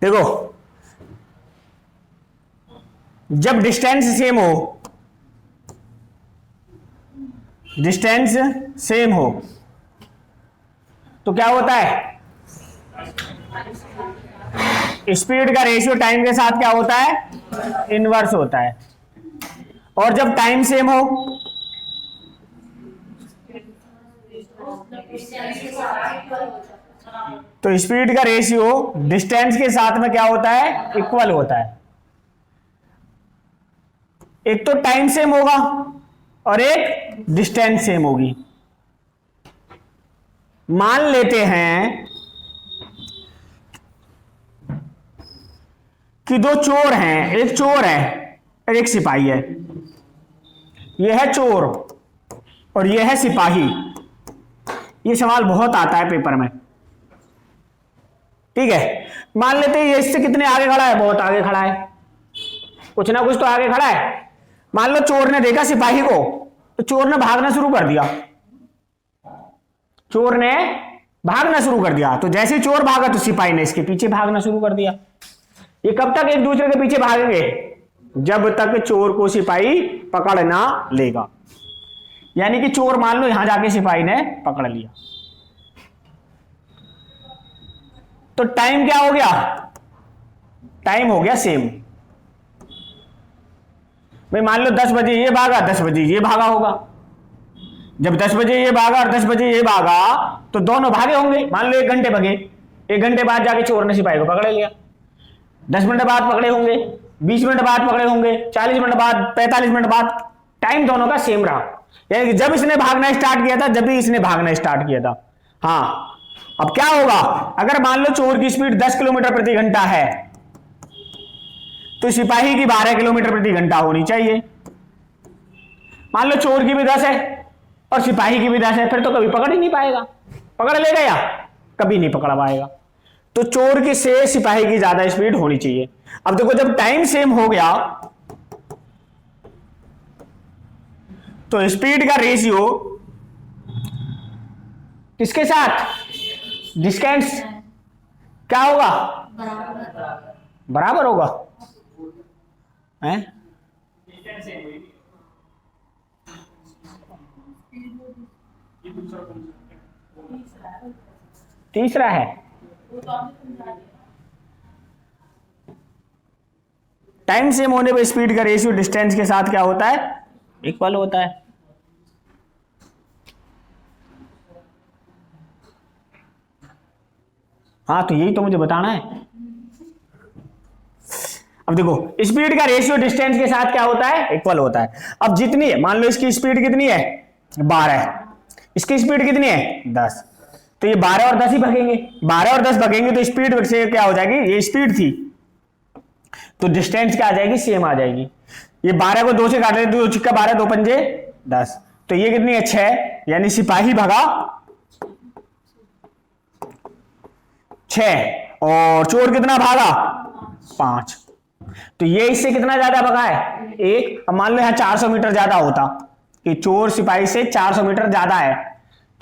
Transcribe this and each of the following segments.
देखो, जब distance same हो, डिस्टेंस सेम हो तो क्या होता है, स्पीड का रेशियो टाइम के साथ क्या होता है, इनवर्स होता है। और जब टाइम सेम हो तो स्पीड का रेशियो डिस्टेंस के साथ में क्या होता है, इक्वल होता है। एक तो टाइम सेम होगा और एक डिस्टेंस सेम होगी। मान लेते हैं कि दो चोर हैं, एक चोर है और एक सिपाही है। यह है चोर और यह है सिपाही। यह सवाल बहुत आता है पेपर में, ठीक है। मान लेते हैं ये इससे कितने आगे खड़ा है, बहुत आगे खड़ा है, कुछ ना कुछ तो आगे खड़ा है। मान लो चोर ने देखा सिपाही को तो चोर ने भागना शुरू कर दिया, चोर ने भागना शुरू कर दिया। तो जैसे ही चोर भागा तो सिपाही ने इसके पीछे भागना शुरू कर दिया। ये कब तक एक दूसरे के पीछे भागेंगे, जब तक चोर को सिपाही पकड़ ना लेगा। यानी कि चोर मान लो यहां जाके सिपाही ने पकड़ लिया, तो टाइम क्या हो गया, टाइम हो गया सेम। भाई मान लो 10 बजे ये भागा, 10 बजे ये भागा होगा। जब 10 बजे ये भागा और 10 बजे ये भागा तो दोनों भागे होंगे। मान लो 1 घंटे भागे, 1 घंटे बाद जाके चोर ने सिपाही को पकड़ लिया। 10 मिनट बाद पकड़े होंगे, 20 मिनट बाद पकड़े होंगे, 40 मिनट बाद, 45 मिनट बाद, टाइम दोनों का सेम रहा। यानी कि जब इसने भागना स्टार्ट किया था, जब भी इसने भागना स्टार्ट किया था। हाँ, अब क्या होगा, अगर मान लो चोर की स्पीड 10 किलोमीटर प्रति घंटा है तो सिपाही की 12 किलोमीटर प्रति घंटा होनी चाहिए। मान लो चोर की भी 10 है और सिपाही की भी 10 है, फिर तो कभी पकड़ ही नहीं पाएगा। पकड़ लेगा या कभी नहीं पकड़ पाएगा। तो चोर की से सिपाही की ज्यादा स्पीड होनी चाहिए। अब देखो, जब टाइम सेम हो गया तो स्पीड का रेशियो किसके साथ, डिस्टेंस क्या होगा, बराबर होगा हैं? तीसरा है, टाइम सेम होने पर स्पीड का रेशियो डिस्टेंस के साथ क्या होता है, इक्वल होता है। हाँ, तो यही तो मुझे बताना है। अब देखो, स्पीड का रेशियो डिस्टेंस के साथ क्या होता है, इक्वल होता है। अब जितनी है, मान लो इसकी स्पीड कितनी है 12, इसकी स्पीड कितनी है 10, तो ये 12 और 10 ही भागेंगे। 12 और 10 भागेंगे तो स्पीड से क्या हो जाएगी, ये स्पीड थी तो डिस्टेंस क्या आ जाएगी, सेम आ जाएगी। ये 12 को 2 से काट लेते, 2 छिक्का 12, 2 पंजे 10, तो ये कितनी है 6, यानी सिपाही भागा 6 और चोर कितना भागा 5। तो ये इससे कितना ज्यादा भगा है 1। अब मान लो यहां 400 मीटर ज्यादा होता कि चोर सिपाही से 400 मीटर ज्यादा है,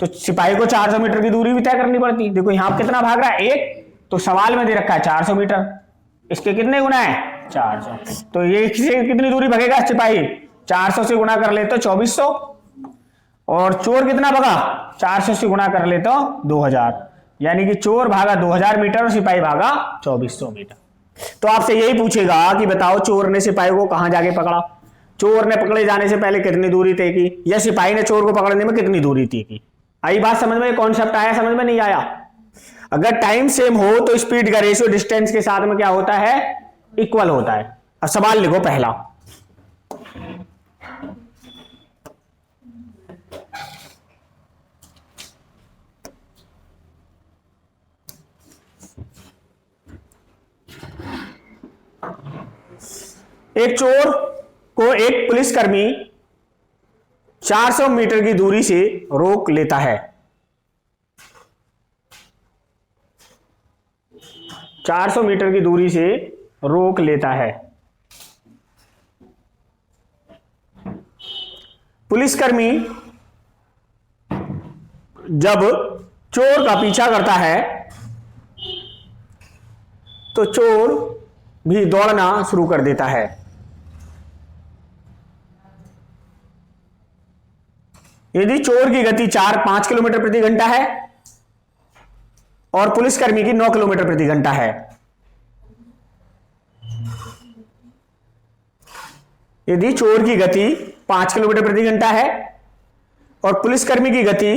तो सिपाही को 400 मीटर की दूरी भी तय करनी पड़ती। देखो यहां कितना भाग रहा है 1, तो सवाल में दे रखा है 400 मीटर, इसके कितने गुना है 400, तो ये से कितनी दूरी भगेगा सिपाही, 400 से गुणा कर ले तो 2400, और चोर कितना भगा 400 से गुणा कर ले तो 2000, यानी कि चोर भागा 2000 मीटर और सिपाही भागा 2400 मीटर। तो आपसे यही पूछेगा कि बताओ चोर ने सिपाही को कहां जाके पकड़ा, चोर ने पकड़े जाने से पहले कितनी दूरी तय की, या सिपाही ने चोर को पकड़ने में कितनी दूरी तय की। आई बात समझ में, कॉन्सेप्ट आया समझ में, नहीं आया। अगर टाइम सेम हो तो स्पीड का रेशियो डिस्टेंस के साथ में क्या होता है, इक्वल होता है। अब सवाल लिखो पहला, एक चोर को एक पुलिसकर्मी 400 मीटर की दूरी से रोक लेता है। 400 मीटर की दूरी से रोक लेता है। पुलिसकर्मी जब चोर का पीछा करता है तो चोर भी दौड़ना शुरू कर देता है। यदि चोर की गति 4-5 किलोमीटर प्रति घंटा है और पुलिसकर्मी की 9 किलोमीटर प्रति घंटा है, यदि चोर की गति 5 किलोमीटर प्रति घंटा है और पुलिसकर्मी की गति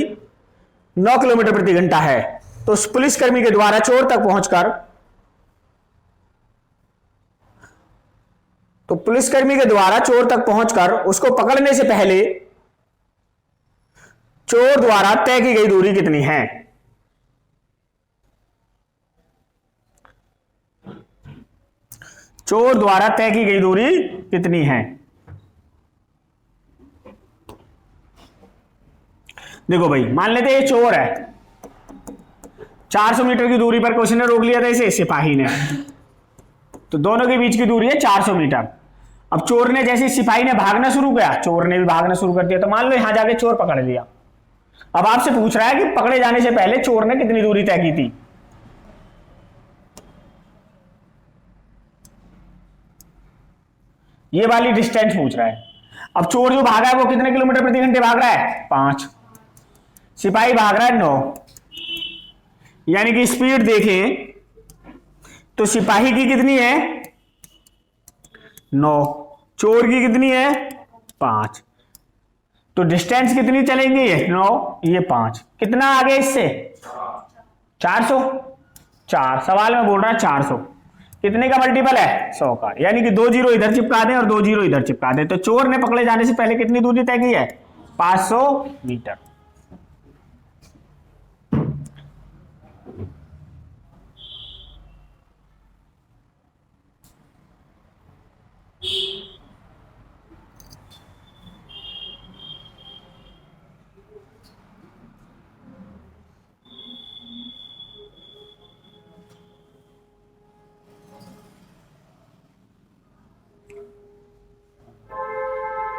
9 किलोमीटर प्रति घंटा है, तो उस पुलिसकर्मी के द्वारा चोर तक पहुंचकर उसको पकड़ने से पहले चोर द्वारा तय की गई दूरी कितनी है? चोर द्वारा तय की गई दूरी कितनी है? देखो भाई, मान लेते हैं ये चोर है, 400 मीटर की दूरी पर किसी ने रोक लिया था इसे, सिपाही ने, तो दोनों के बीच की दूरी है 400 मीटर। अब चोर ने, जैसे सिपाही ने भागना शुरू किया, चोर ने भी भागना शुरू कर दिया, तो मान लो यहां जाके चोर पकड़ लिया। अब आपसे पूछ रहा है कि पकड़े जाने से पहले चोर ने कितनी दूरी तय की थी। ये वाली डिस्टेंस पूछ रहा है। अब चोर जो भागा है वो कितने किलोमीटर प्रति घंटे भाग रहा है? 5। सिपाही भाग रहा है 9, यानी कि स्पीड देखें तो सिपाही की कितनी है? 9, चोर की कितनी है? 5। तो डिस्टेंस कितनी चलेंगे? ये 9, ये 5। कितना आगे इससे? 400। 4, सवाल में बोल रहा है 400। कितने का मल्टीपल है? 100 का, यानी कि 2 जीरो इधर चिपका दें और 2 जीरो इधर चिपका दें। तो चोर ने पकड़े जाने से पहले कितनी दूरी तय की है? 500 मीटर।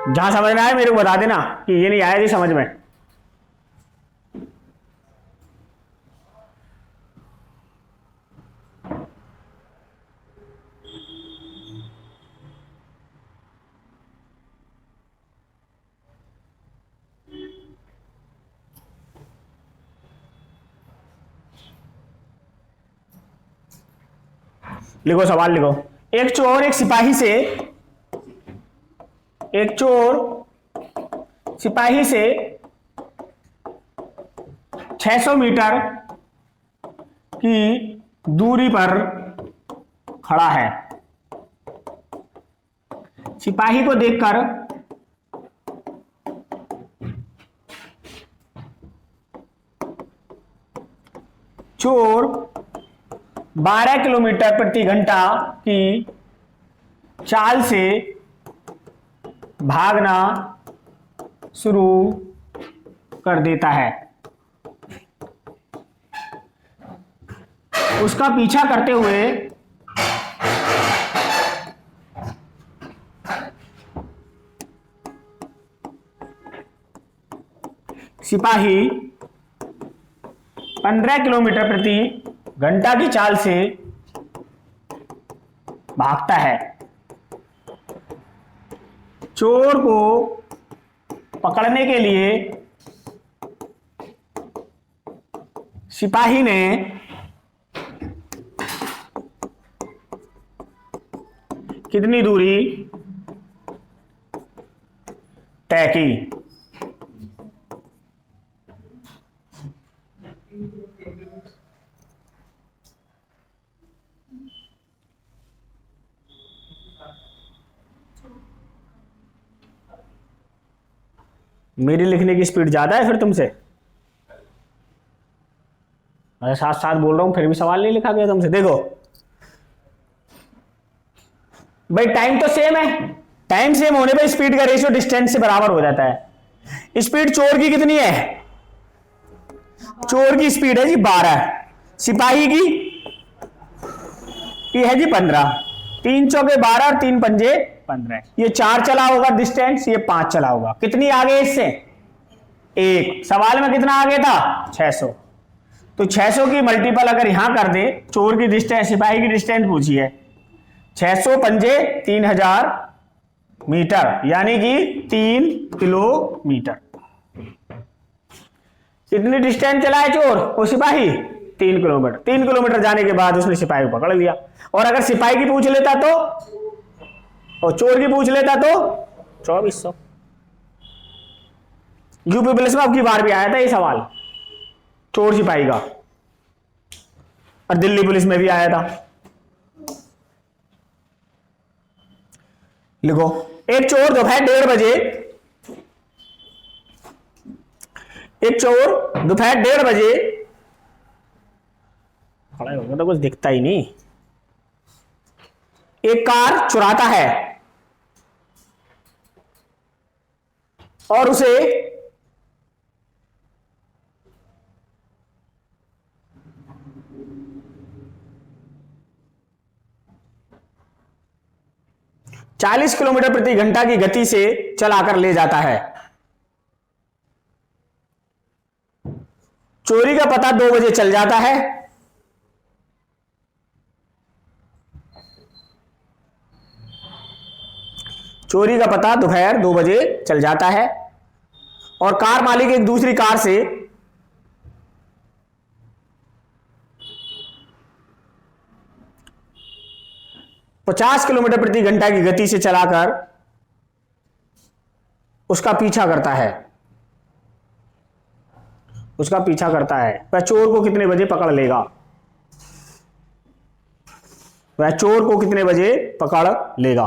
जहां समझ में आए मेरे को बता देना कि ये नहीं आया जी समझ में। लिखो, सवाल लिखो। एक चोर सिपाही से 600 मीटर की दूरी पर खड़ा है। सिपाही को देखकर चोर 12 किलोमीटर प्रति घंटा की चाल से भागना शुरू कर देता है। उसका पीछा करते हुए सिपाही 15 किलोमीटर प्रति घंटा की चाल से भागता है। चोर को पकड़ने के लिए सिपाही ने कितनी दूरी तय की? मेरी लिखने की स्पीड ज्यादा है फिर तुमसे? मैं साथ साथ बोल रहा हूं फिर भी सवाल नहीं लिखा गया तुमसे। देखो भाई, टाइम तो सेम है, टाइम सेम होने पर स्पीड का रेशियो डिस्टेंस से बराबर हो जाता है। स्पीड चोर की कितनी है? चोर की स्पीड है जी 12, सिपाही की है जी 15। 3 चौके 12 और 3 पंजे 15। ये 4 चला होगा डिस्टेंस, ये 5 चला होगा। कितनी आगे इससे? 1। सवाल में कितना आगे था? 600। तो 600 की मल्टीपल अगर यहां कर दे, चोर की डिस्टेंस, सिपाही की डिस्टेंस पूछी है, 600 पंजे 3000 मीटर, यानी कि 3 किलोमीटर। कितनी डिस्टेंस चला है चोर वो सिपाही? 3 किलोमीटर। 3 किलोमीटर जाने के बाद उसने सिपाही को पकड़ लिया। और अगर सिपाही की पूछ लेता तो, और चोर की पूछ लेता तो 2400। यूपी पुलिस में अब की बार भी आया था ये सवाल, चोर सिपाही का, और दिल्ली पुलिस में भी आया था। लिखो, एक चोर दोपहर 1:30 बजे, एक चोर दोपहर 1:30 बजे, खड़ा हो गया तो कुछ दिखता ही नहीं, एक कार चुराता है और उसे 40 किलोमीटर प्रति घंटा की गति से चलाकर ले जाता है। चोरी का पता 2 बजे चल जाता है। चोरी का पता दोपहर 2 बजे चल जाता है और कार मालिक एक दूसरी कार से 50 किलोमीटर प्रति घंटा की गति से चलाकर उसका पीछा करता है। उसका पीछा करता है। वह चोर को कितने बजे पकड़ लेगा? वह चोर को कितने बजे पकड़ लेगा?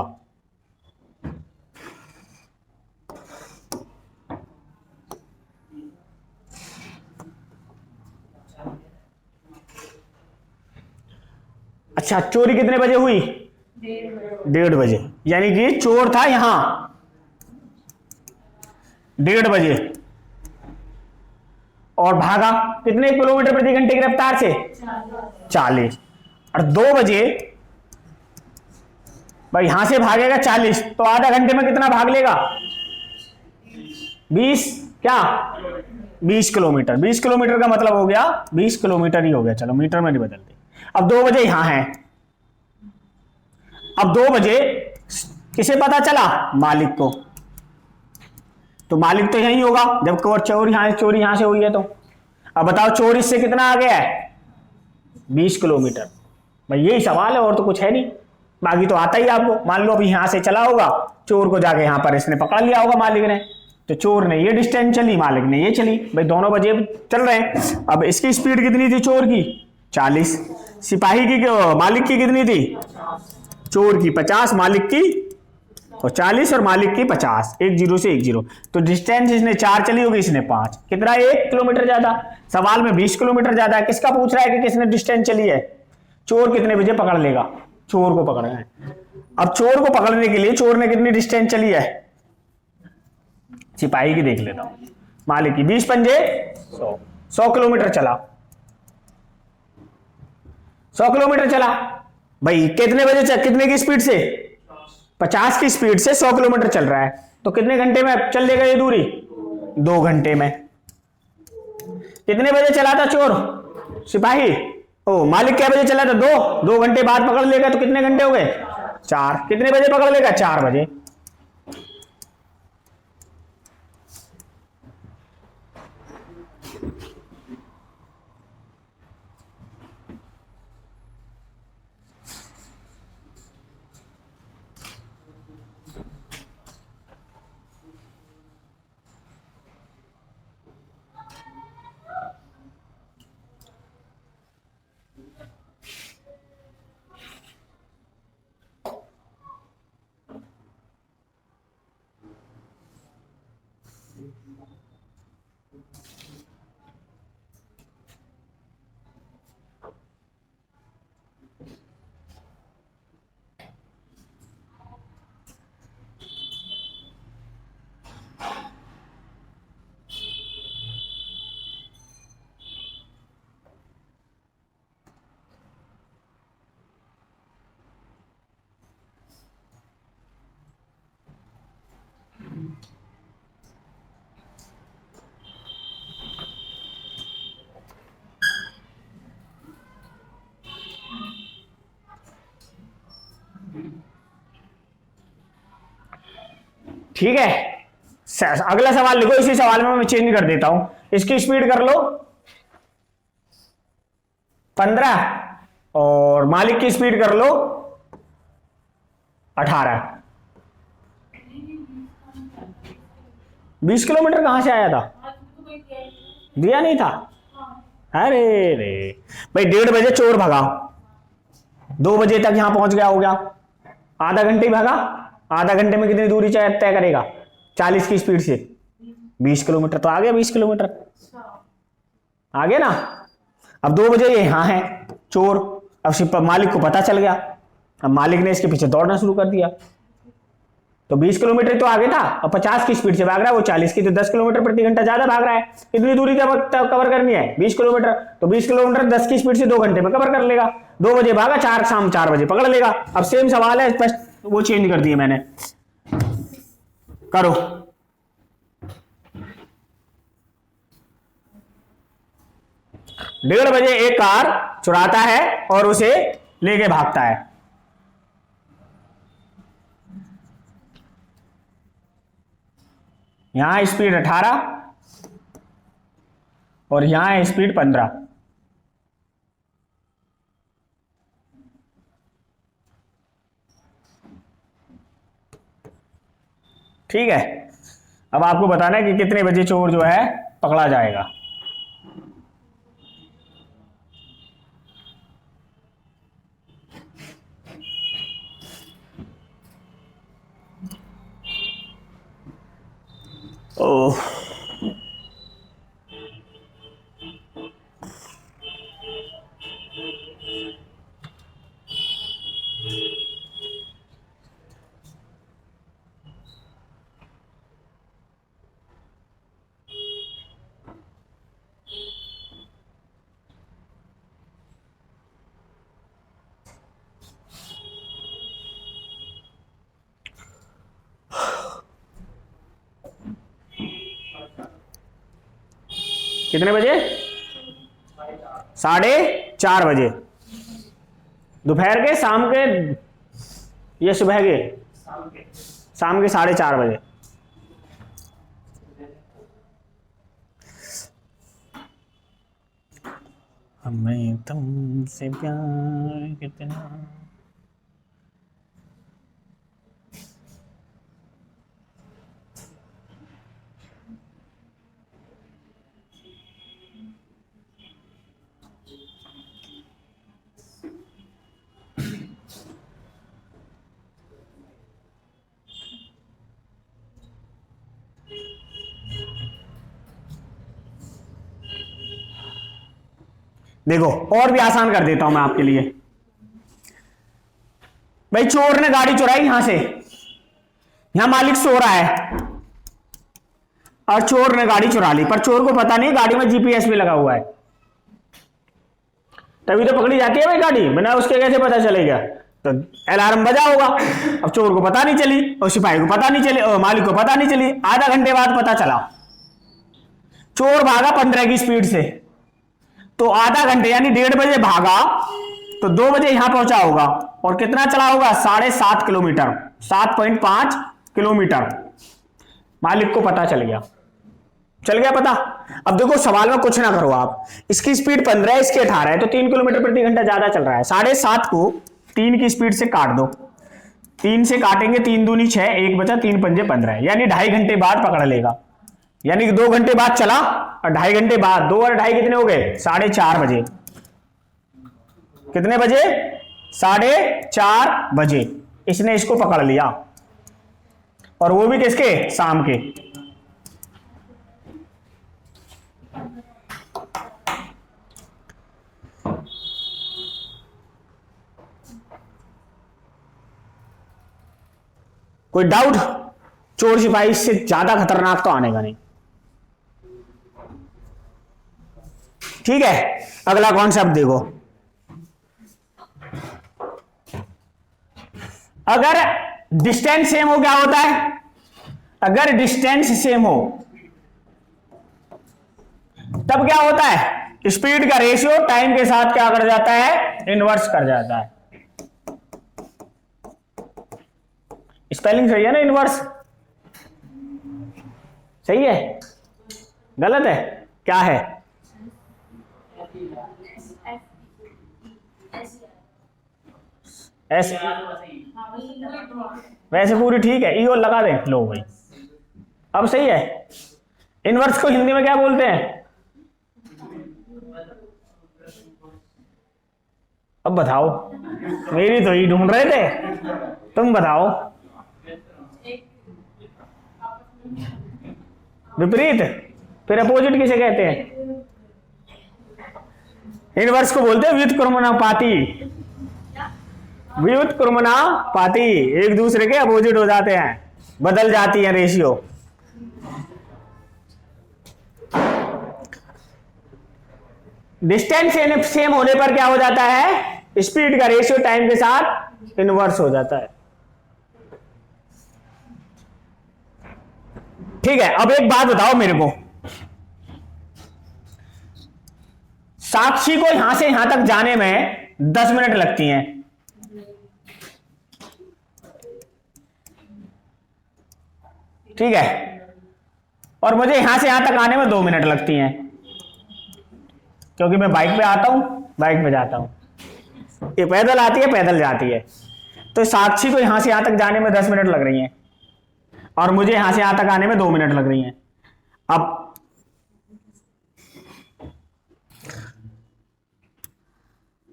अच्छा, चोरी कितने बजे हुई? 1:30 बजे, यानी कि चोर था यहां 1:30 बजे और भागा कितने किलोमीटर प्रति घंटे की रफ्तार से? 40। और 2 बजे भाई यहां से भागेगा 40, तो आधा घंटे में कितना भाग लेगा? 20, क्या 20 किलोमीटर। 20 किलोमीटर का मतलब हो गया 20 किलोमीटर ही हो गया, चलो मीटर में नहीं बदलते। अब 2 बजे यहां है। अब 2 बजे किसे पता चला? मालिक को। तो मालिक तो यही होगा जब चोरी यहां से हुई है। तो अब बताओ चोर इससे कितना आ गया है? 20 किलोमीटर। भाई यही सवाल है और तो कुछ है नहीं, बाकी तो आता ही आपको। मान लो अभी यहां से चला होगा, चोर को जाके यहां पर इसने पकड़ लिया होगा मालिक ने, तो चोर ने ये डिस्टेंस चली, मालिक ने ये चली, भाई दोनों बजे चल रहे हैं। अब इसकी स्पीड कितनी थी चोर की? 40। सिपाही की मालिक की कितनी थी? चोर की 50, मालिक की और 40 और मालिक की 50, 10 से 10। तो डिस्टेंस इसने 4 चली होगी, इसने 5, कितना? 1 किलोमीटर ज्यादा। सवाल में 20 किलोमीटर ज्यादा है। किसका पूछ रहा है कि किसने डिस्टेंस चली है? चोर कितने बजे पकड़ लेगा? चोर को पकड़ना है। अब चोर को पकड़ने के लिए चोर ने कितनी डिस्टेंस चली है? सिपाही की देख लेता हूं। मालिक की 20 पंजे 100 किलोमीटर चला। 100 किलोमीटर चला भाई, कितने बजे कितने की स्पीड से? 50 की स्पीड से 100 किलोमीटर चल रहा है, तो कितने घंटे में चल लेगा ये दूरी? 2 घंटे में। कितने बजे चला था चोर? सिपाही मालिक क्या बजे चला था? 2 घंटे बाद पकड़ लेगा, तो कितने घंटे हो गए? 4। कितने बजे पकड़ लेगा? 4 बजे। ठीक है, अगला सवाल लिखो, इसी सवाल में मैं चेंज कर देता हूं, इसकी स्पीड कर लो 15 और मालिक की स्पीड कर लो 18। 20 किलोमीटर कहां से आया था? दिया नहीं था? अरे रे भाई, 1:30 बजे चोर भगा, 2 बजे तक यहां पहुंच गया हो गया, आधा घंटे ही भागा, आधा घंटे में कितनी दूरी तय करेगा 40 की स्पीड से? 20 किलोमीटर तो आ गया, 20 किलोमीटर आ गया ना। अब 2 बजे ये यहां है चोर, अब मालिक को पता चल गया, अब मालिक ने इसके पीछे दौड़ना शुरू कर दिया, तो 20 किलोमीटर तो आगे था, अब 50 की स्पीड से भाग रहा है, वो 40 की, तो 10 किलोमीटर प्रति घंटा ज्यादा भाग रहा है। इतनी दूरी कवर करनी है 20 किलोमीटर, तो 20 किलोमीटर 10 की स्पीड से 2 घंटे में कवर कर लेगा। 2 बजे भागा, शाम 4 बजे पकड़ लेगा। अब सेम सवाल है, स्पष्ट वो चेंज कर दिए मैंने, करो। डेढ़ बजे एक कार चुराता है और उसे लेके भागता है, यहां स्पीड 18 और यहां स्पीड 15। ठीक है, अब आपको बताना है कि कितने बजे चोर जो है पकड़ा जाएगा। ओह, कितने बजे? 4:30 बजे, दोपहर के, शाम के, ये सुबह के? शाम के 4:30 बजे। हमें तुमसे प्यार कितना, देखो और भी आसान कर देता हूं मैं आपके लिए। भाई चोर ने गाड़ी चुराई यहां से, यहां मालिक सो रहा है और चोर ने गाड़ी चुरा ली, पर चोर को पता नहीं गाड़ी में जीपीएस भी लगा हुआ है, तभी तो पकड़ी जाती है भाई गाड़ी, बिना उसके कैसे पता चलेगा? तो अलार्म बजा होगा, अब चोर को पता नहीं चली और सिपाही को पता नहीं चली और मालिक को पता नहीं चली, आधा घंटे बाद पता चला। चोर भागा 15 की स्पीड से, तो आधा घंटे यानी 1:30 बजे भागा तो 2 बजे यहां पहुंचा होगा, और कितना चला होगा? 7.5 किलोमीटर, 7.5 किलोमीटर। मालिक को पता चल गया, चल गया पता। अब देखो सवाल में कुछ ना करो आप, इसकी स्पीड 15 है, इसकी 18 है, तो 3 किलोमीटर प्रति घंटा ज्यादा चल रहा है। 7.5 को 3 की स्पीड से काट दो, 3 से काटेंगे, 3 दूनी 6, 1 बचा, 3 पंजे 15, यानी 2.5 घंटे बाद पकड़ लेगा, यानी कि 2 घंटे बाद चला और 2.5 घंटे बाद, 2 और 2.5 कितने हो गए? 4:30 बजे। कितने बजे? 4:30 बजे इसने इसको पकड़ लिया, और वो भी किसके? शाम के। कोई डाउट? चोर सिपाही से ज्यादा खतरनाक तो आने का नहीं। ठीक है, अगला कॉन्सेप्ट देखो। अगर डिस्टेंस सेम हो क्या होता है? अगर डिस्टेंस सेम हो तब क्या होता है? स्पीड का रेशियो टाइम के साथ क्या कर जाता है? इनवर्स कर जाता है। स्पेलिंग सही है ना? इनवर्स सही है, गलत है, क्या है? ऐसे वैसे पूरी ठीक है, ईओ लगा दें, लो भाई अब सही है। इनवर्स को हिंदी में क्या बोलते हैं? अब बताओ, मेरी तो ही ढूंढ रहे थे, तुम बताओ। विपरीत, फिर अपोजिट किसे कहते हैं? इनवर्स को बोलते हैं व्युत्क्रमणापाती। व्युत्क्रमणापाती, एक दूसरे के अपोजिट हो जाते हैं, बदल जाती है रेशियो। डिस्टेंस सेम होने पर क्या हो जाता है? स्पीड का रेशियो टाइम के साथ इनवर्स हो जाता है। ठीक है, अब एक बात बताओ मेरे को, साक्षी को यहां से यहां तक जाने में 10 मिनट लगती हैं, ठीक है, और मुझे यहां से यहां तक आने में 2 मिनट लगती हैं, क्योंकि मैं बाइक पे आता हूं, बाइक पे जाता हूं, ये पैदल आती है, पैदल जाती है। तो साक्षी को यहां से यहां तक जाने में 10 मिनट लग रही हैं, और मुझे यहां से यहां तक आने में 2 मिनट लग रही हैं। अब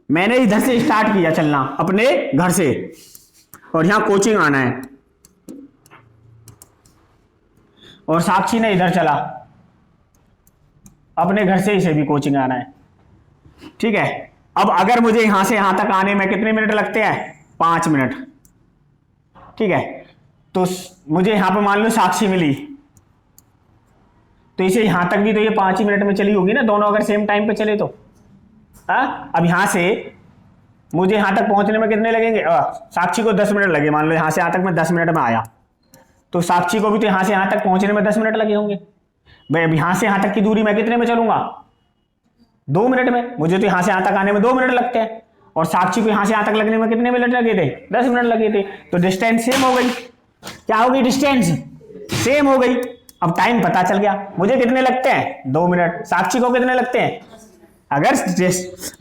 मैंने इधर से स्टार्ट किया चलना अपने घर से, और यहां कोचिंग आना है, और साक्षी ने इधर चला, अपने घर से इसे भी कोचिंग आना है, ठीक है। अब अगर मुझे यहां से यहां तक आने में कितने मिनट लगते हैं? 5 मिनट, ठीक है। तो मुझे यहां पर मान लो साक्षी मिली, तो इसे यहां तक भी तो ये 5 ही मिनट में चली होगी ना, दोनों अगर सेम टाइम पे चले तो। अब यहां से मुझे यहां तक पहुंचने में कितने लगेंगे? साक्षी को 10 मिनट लगे, मान लो यहां से यहां तक मैं 10 मिनट में आया, तो साक्षी को भी तो यहां से यहां तक पहुंचने में 10 मिनट लगे होंगे। भाई अब यहां से यहां तक की दूरी मैं कितने में चलूंगा? 2 मिनट में। मुझे तो यहां से यहां तक आने में 2 मिनट लगते हैं, और साक्षी को यहां से यहां तक लगने में कितने मिनट लगे थे? 10 मिनट लगे थे। तो डिस्टेंस सेम हो गई। क्या होगी? डिस्टेंस सेम हो गई। अब टाइम पता चल गया, मुझे कितने लगते हैं? 2 मिनट। साक्षी को कितने लगते हैं? अगर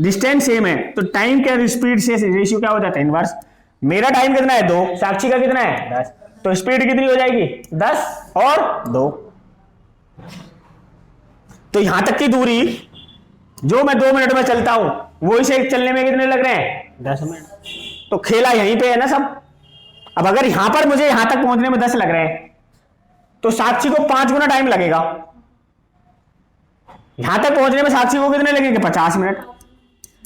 डिस्टेंस सेम है तो टाइम के स्पीड से रेशियो क्या हो जाता है? इनवर्स। मेरा टाइम कितना है? 2, साक्षी का कितना है? 10। तो स्पीड कितनी हो जाएगी? 10 और 2। तो यहां तक की दूरी जो मैं 2 मिनट में चलता हूं, वो इसे चलने में कितने लग रहे हैं? 10 मिनट। तो खेला यहीं पे है ना सब। अब अगर यहां पर मुझे यहां तक पहुंचने में 10 लग रहे हैं, तो साक्षी को 5 गुना टाइम लगेगा। यहां तक पहुंचने में साक्षी को कितने लगेंगे? 50 मिनट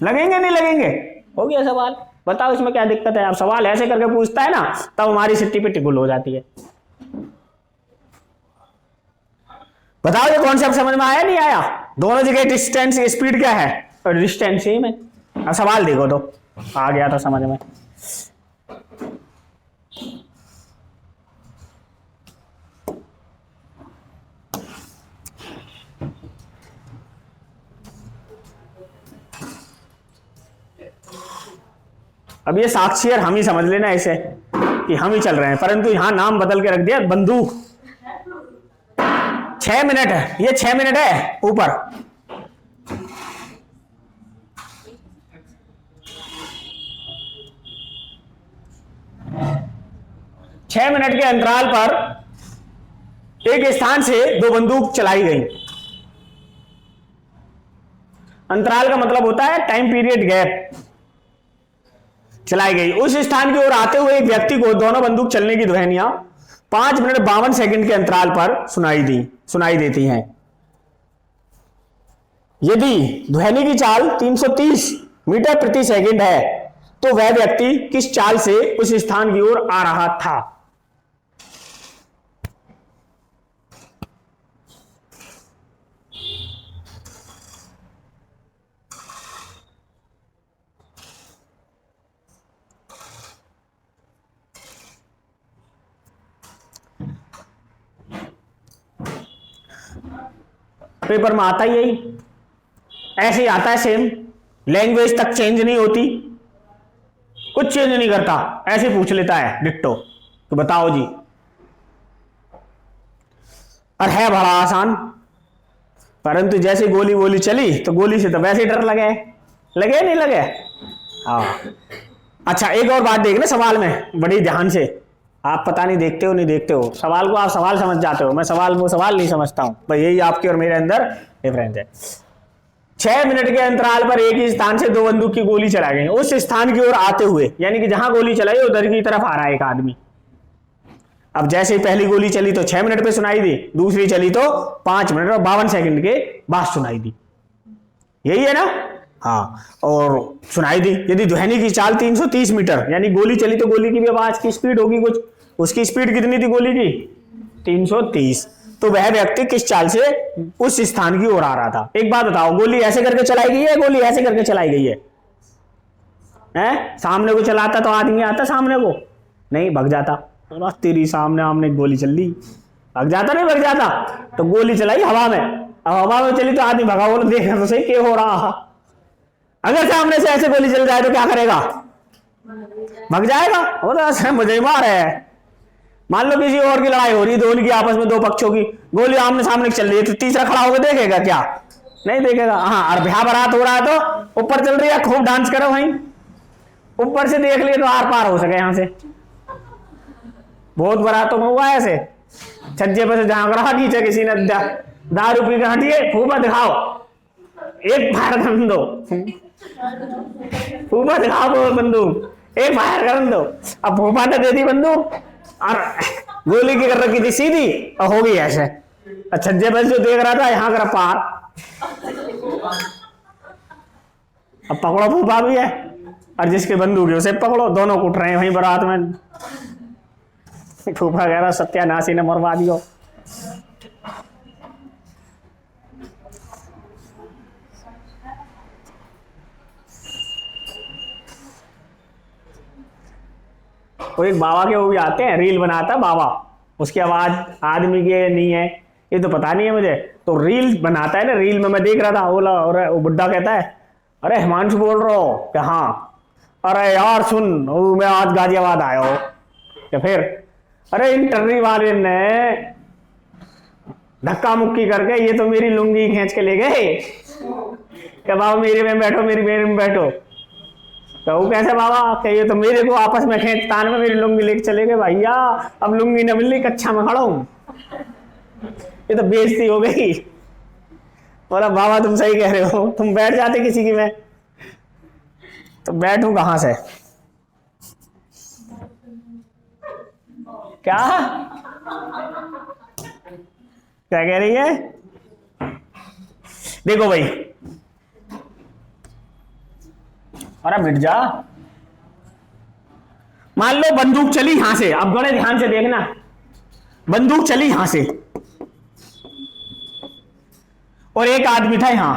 लगेंगे, नहीं लगेंगे? हो गया सवाल। बताओ इसमें क्या दिक्कत है? आप सवाल ऐसे करके पूछता है ना, तब हमारी सिट्टी पिट्टी गुल हो जाती है। बताओ ये कॉन्सेप्ट समझ में आया नहीं आया? दोनों जगह डिस्टेंस स्पीड क्या है? और डिस्टेंस सेम है। अब सवाल देखो तो आ गया था समझ में। अब ये साक्षी और हम ही समझ लेना ऐसे कि हम ही चल रहे हैं, परंतु यहां नाम बदल के रख दिया बंदूक। 6 मिनट है, ये 6 मिनट है ऊपर। छह मिनट के अंतराल पर एक स्थान से 2 बंदूक चलाई गई। अंतराल का मतलब होता है टाइम पीरियड गैप। चलाई गई उस स्थान की ओर आते हुए एक व्यक्ति को दोनों बंदूक चलने की ध्वनियां 5 मिनट 52 सेकंड के अंतराल पर सुनाई देती हैं। यदि ध्वनि की चाल 330 मीटर प्रति सेकंड है, तो वह व्यक्ति किस चाल से उस स्थान की ओर आ रहा था? पेपर में आता ही यही, ऐसे ही आता है सेम। लैंग्वेज तक चेंज नहीं होती, कुछ चेंज नहीं करता, ऐसे पूछ लेता है डिट्टो। तो बताओ जी, और है बड़ा आसान, परंतु जैसे गोली वोली चली तो गोली से तो वैसे डर लगे, लगे नहीं लगे। हाँ अच्छा, एक और बात देखना सवाल में बड़ी ध्यान से, आप पता नहीं देखते हो नहीं देखते हो सवाल को, आप सवाल समझ जाते हो, मैं सवाल वो सवाल नहीं समझता हूं भाई, यही आपके और मेरे अंदर डिफरेंस है। 6 मिनट के अंतराल पर एक ही स्थान से 2 बंदूक की गोली चला गई, उस स्थान की ओर आते हुए, यानी कि जहां गोली चलाई उधर की तरफ आ रहा है एक आदमी। अब जैसे ही पहली गोली चली तो 6 मिनट पे सुनाई दी, दूसरी चली तो 5 मिनट और 52 सेकंड के बाद सुनाई दी, यही है ना। हाँ, और सुनाई दी। यदि ध्वनि की चाल 330 मीटर, यानी गोली चली तो गोली की भी आवाज की स्पीड होगी कुछ, उसकी स्पीड कितनी थी गोली की 330, तो वह व्यक्ति किस चाल से उस स्थान की ओर आ रहा था। एक बात बताओ, गोली ऐसे करके चलाई गई है, गोली ऐसे करके चलाई गई है, सामने को चलाता तो आदमी आता सामने को, नहीं भग जाता, तेरी सामने आमने गोली चल दी, भग जाता नहीं भग जाता, तो गोली चलाई हवा में, अब हवा में चली तो आदमी भगा, बोलो देखा तो सही क्या हो रहा। अगर सामने से ऐसे गोली चल जाए तो क्या करेगा, भग जाएगा, वो तो मुझे ही मार है। मान लो किसी और की लड़ाई हो रही है, दो उनकी आपस में, 2 पक्षों की, गोली आमने सामने चल रही है, तो तीसरा खड़ा होकर देखेगा क्या, नहीं देखेगा। हाँ, और ब्याह बारात हो रहा है तो ऊपर चल रही है, खूब डांस करो भाई, ऊपर से देख लिए तो आर पार हो सके यहां से। बहुत बारातों में हुआ है ऐसे, छज्जे पर से जहां रहा नीचे किसी ने दारू पी के हटिए, फूफा दिखाओ, एक फायर कर दो, फूफा दिखाओ बंदूक, एक फायर कर दो। अब फूफा ने दे दी बंदूक और गोली की कर रखी थी सीधी और हो गई ऐसे, छज्जे पर जो देख रहा था यहाँ कर पार। अब पकड़ो, फूफा भी है और जिसके बंदूक है उसे पकड़ो, दोनों कुट रहे हैं वहीं बारात में। फूफा कह रहा सत्यानाशी ने मरवा दियो। वो एक बाबा के वो भी आते हैं, रील बनाता बाबा, उसकी आवाज आदमी की नहीं है ये तो पता नहीं है मुझे, तो रील बनाता है ना, रील में मैं देख रहा था, बोला और वो बुड्ढा कहता है अरे हिमांशु बोल रहा हो कि हाँ, अरे यार सुन मैं आज गाजियाबाद आया हूँ, या फिर अरे इन टर्री वाले ने धक्का मुक्की करके ये तो मेरी लुंगी खींच के ले गए, क्या बाबा मेरे में बैठो, मेरी मेरे में बैठो, तो वो कैसे बाबा कहिए, तो मेरे को आपस में खींचतान में मेरी लुंगी लेके चले गए भैया, अब लुंगी न मिल रही, कक्षा में खड़ा हूं, ये तो बेइज्जती हो गई। बोला बाबा तुम सही कह रहे हो, तुम बैठ जाते किसी की में, तो बैठूं कहां से, क्या क्या कह रही है, देखो भाई, अरे मिट जा, मान लो बंदूक चली यहां से, अब बड़े ध्यान से देखना, बंदूक चली यहां से और एक आदमी था यहां,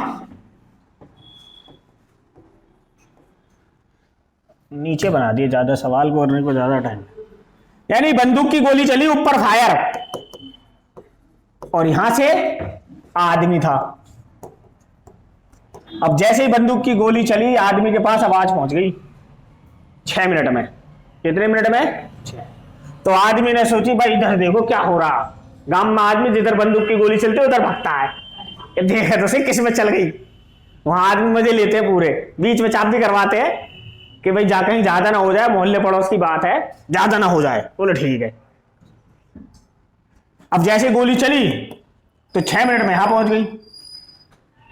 नीचे बना दिए, ज्यादा सवाल करने को ज्यादा टाइम, यानी बंदूक की गोली चली ऊपर फायर और यहां से आदमी था। अब जैसे ही बंदूक की गोली चली आदमी के पास आवाज पहुंच गई 6 मिनट में, कितने मिनट में 6, तो आदमी ने सोची भाई इधर देखो क्या हो रहा, गांव में आदमी जिधर बंदूक की गोली चलती है उधर भागता है, ये देखा तो सही किस्मत चल गई, वहां आदमी मजे लेते हैं पूरे, बीच में चाप भी करवाते हैं कि भाई जा कहीं ज्यादा ना हो जाए, मोहल्ले पड़ोस की बात है, ज्यादा ना हो जाए, बोले ठीक है। अब जैसे गोली चली तो 6 मिनट में यहां पहुंच गई,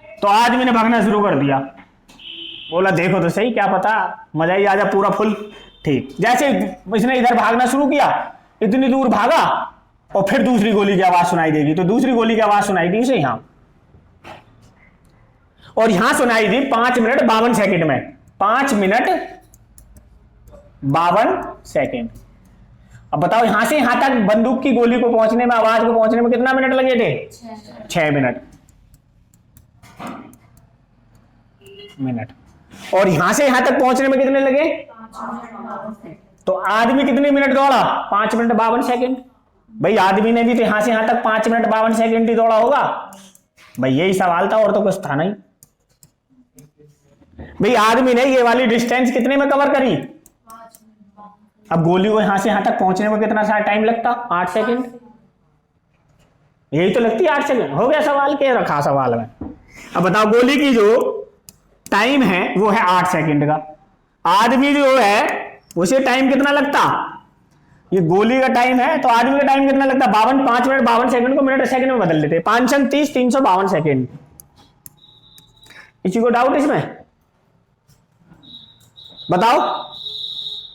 तो आदमी ने भागना शुरू कर दिया, बोला देखो तो सही क्या पता मजा ही आ जाए पूरा फुल, ठीक। जैसे इसने इधर भागना शुरू किया, इतनी दूर भागा और फिर दूसरी गोली की आवाज सुनाई देगी, तो दूसरी गोली की आवाज सुनाई दी उसे यहां, और यहां सुनाई दी 5 मिनट 52 सेकंड में, 5 मिनट 52 सेकंड। अब बताओ यहां से यहां तक बंदूक की गोली को पहुंचने में, आवाज को पहुंचने में कितना मिनट लगे थे, 6 मिनट, और यहां से यहां तक पहुंचने में कितने लगे, तो आदमी कितने मिनट दौड़ा, 5 मिनट 52 सेकंड। भाई आदमी ने भी तो यहां से यहां तक 5 मिनट 52 सेकंड ही दौड़ा होगा, भाई यही सवाल था और तो कुछ था नहीं। भाई आदमी ने ये वाली डिस्टेंस कितने में कवर करी, अब गोली को यहां से यहां तक पहुंचने में कितना सारा टाइम लगता, 8 सेकंड। यही तो लगती है 8 सेकंड। हो गया सवाल, के रखा सवाल में। अब बताओ गोली की जो टाइम है वो है 8 सेकंड का, आदमी जो है उसे टाइम कितना लगता, ये गोली का टाइम है तो आदमी का टाइम कितना लगता, 5 मिनट 52 सेकंड को मिनट सेकंड में बदल देते, 5×30 352 सेकंड। किसी को डाउट इसमें? बताओ।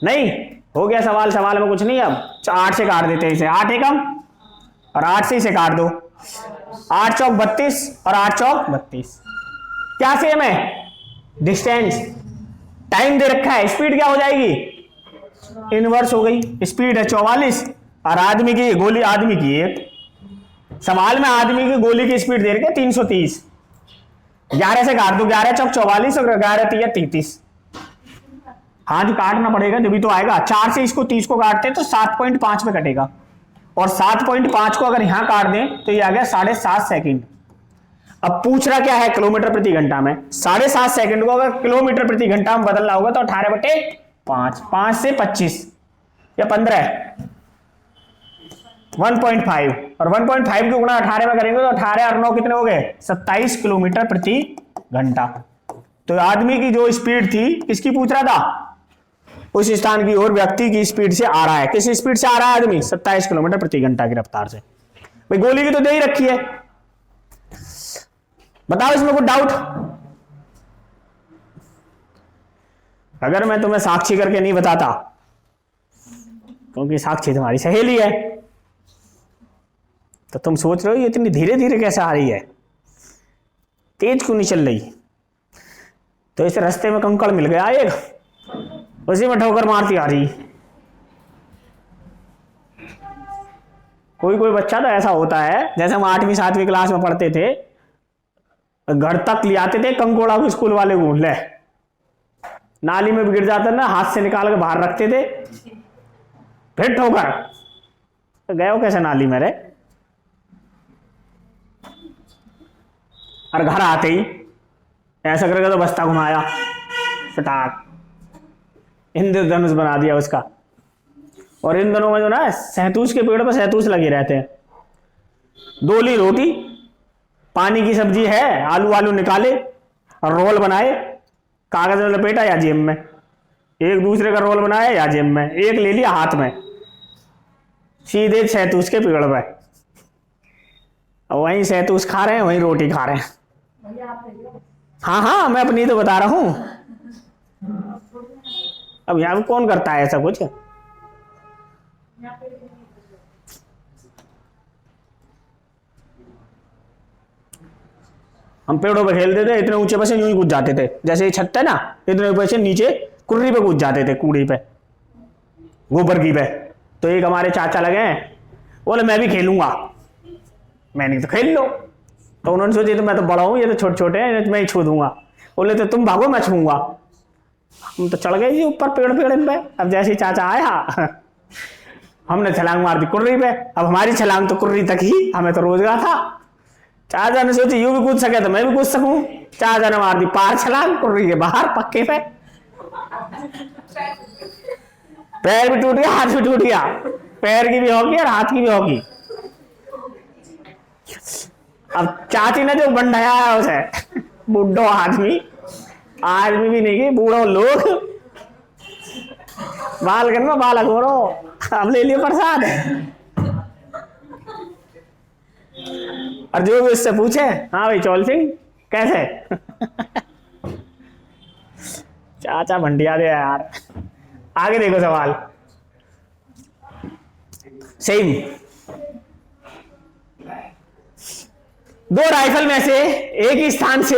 नहीं, हो गया सवाल, सवाल में कुछ नहीं। अब 8 से काट देते हैं इसे, 8 एकम और 8 से इसे काट दो, 8 चौक 32 और 8 चौक 32। क्या सेम है? डिस्टेंस। टाइम दे रखा है, स्पीड क्या हो जाएगी, इनवर्स हो गई। स्पीड है 44 और आदमी की गोली, आदमी की एक सवाल में आदमी की गोली की स्पीड दे रखी है 330। 11 से काट दो, 11 चौक 44 और 11 तिया 33। हाथ काटना पड़ेगा जब भी तो आएगा। 4 से इसको 30 को काटते हैं तो 7.5 में कटेगा, और 7.5 को अगर यहां काट दें तो ये आ गया 7.5 सेकंड। अब पूछ रहा क्या है, किलोमीटर प्रति घंटा में। 7.5 सेकंड को अगर किलोमीटर प्रति घंटा में बदलना होगा तो 18/5, 5 से 25 या 15, 1.5, और 1.5 को गुणा 18 में करेंगे तो 18 और 9 कितने हो गए, 27 किलोमीटर प्रति घंटा। तो आदमी की जो स्पीड थी, किसकी पूछ रहा था, उस स्थान की और व्यक्ति की स्पीड से आ रहा है। किस स्पीड से आ रहा है आदमी, 27 किलोमीटर प्रति घंटा की रफ्तार से। भाई गोली की तो दे ही रखी है, बताओ इसमें कुछ डाउट? अगर मैं तुम्हें साक्षी करके नहीं बताता, क्योंकि साक्षी तुम्हारी सहेली है, तो तुम सोच रहे हो ये इतनी धीरे धीरे कैसे आ रही है, तेज क्यों नहीं चल रही। तो इस रास्ते में कंकड़ मिल गया एक, उसी में ठोकर मारती आ रही। कोई कोई बच्चा तो ऐसा होता है, जैसे हम 8वीं 7वीं क्लास में पढ़ते थे, घर तक ले आते थे कंकोड़ा को स्कूल वाले को, ले नाली में भी गिर जाता ना, हाथ से निकाल के बाहर रखते थे, फिर ठोकर। तो गए हो कैसे नाली में रे। और घर आते ही ऐसा करके तो बस्ता घुमाया, फटाक इंद्रधनुष बना दिया उसका। और इन दिनों में जो ना सहतूश के पेड़ पर सहतूश लगे रहते हैं। दोली रोटी, पानी की सब्जी है, आलू आलू निकाले और रोल बनाए, कागज में लपेटा या जेब में, एक दूसरे का रोल बनाया या जेब में, एक ले लिया हाथ में, सीधे सहतूश के पेड़ पर। वहीं सहतूश खा रहे हैं, वहीं रोटी खा रहे हैं। हाँ हाँ, मैं अपनी तो बता रहा हूं। अब यहां कौन करता है ऐसा कुछ। हम पेड़ों पे खेलते थे, इतने ऊंचे पे से यूं ही कूद जाते थे, जैसे ये छत है ना, इतने ऊपर से नीचे कुर्री पे कूद जाते थे, कूड़ी पे, गोबर की पे। तो एक हमारे चाचा लगे हैं, बोले मैं भी खेलूंगा। मैंने तो खेल लो। तो उन्होंने सोचा तो मैं तो बड़ा हूं, ये तो छोटे छोटे हैं, तो मैं ही छू दूंगा। बोले तो तुम भागो मैं छूंगा। हम तो चढ़ गए जी ऊपर पेड़ पे। अब जैसे ही चाचा आया हमने छलांग मार दी कुर्री पे। अब हमारी छलांग तो कुर्री तक ही, हमें तो रोजगार था। चाचा ने सोची यूं भी कूद सके तो मैं भी कूद सकूं। चाचा ने मार दी पार छलांग, कुर्री के बाहर पक्के पे। पैर भी टूट गया, हाथ भी टूट गया, पैर की भी होगी और हाथ की भी होगी। अब चाची ने जो बंधाया है उसे, बुढ़ो आदमी, आदमी भी नहीं, बूढ़ो लोग, बाल करना बालक हो रो, अब ले लियो प्रसाद। और जो भी उससे पूछे, हाँ भाई चौल सिंह कैसे। चाचा भंडिया दे यार। आगे देखो सवाल सेम। दो राइफल में से एक ही स्थान से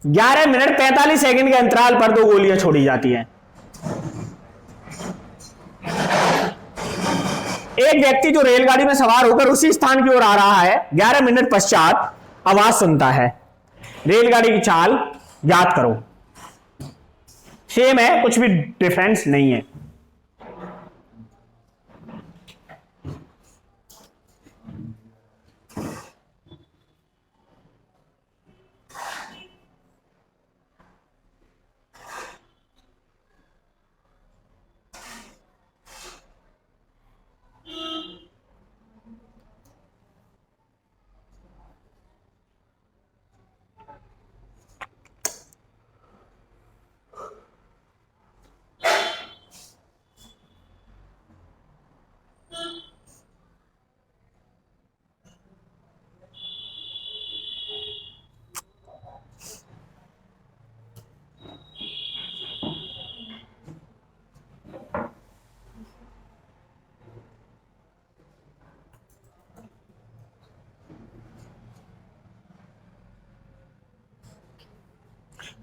11 मिनट 45 सेकंड के अंतराल पर दो गोलियां छोड़ी जाती हैं। एक व्यक्ति जो रेलगाड़ी में सवार होकर उसी स्थान की ओर आ रहा है, 11 मिनट पश्चात आवाज सुनता है। रेलगाड़ी की चाल याद करो। सेम है, कुछ भी डिफरेंस नहीं है।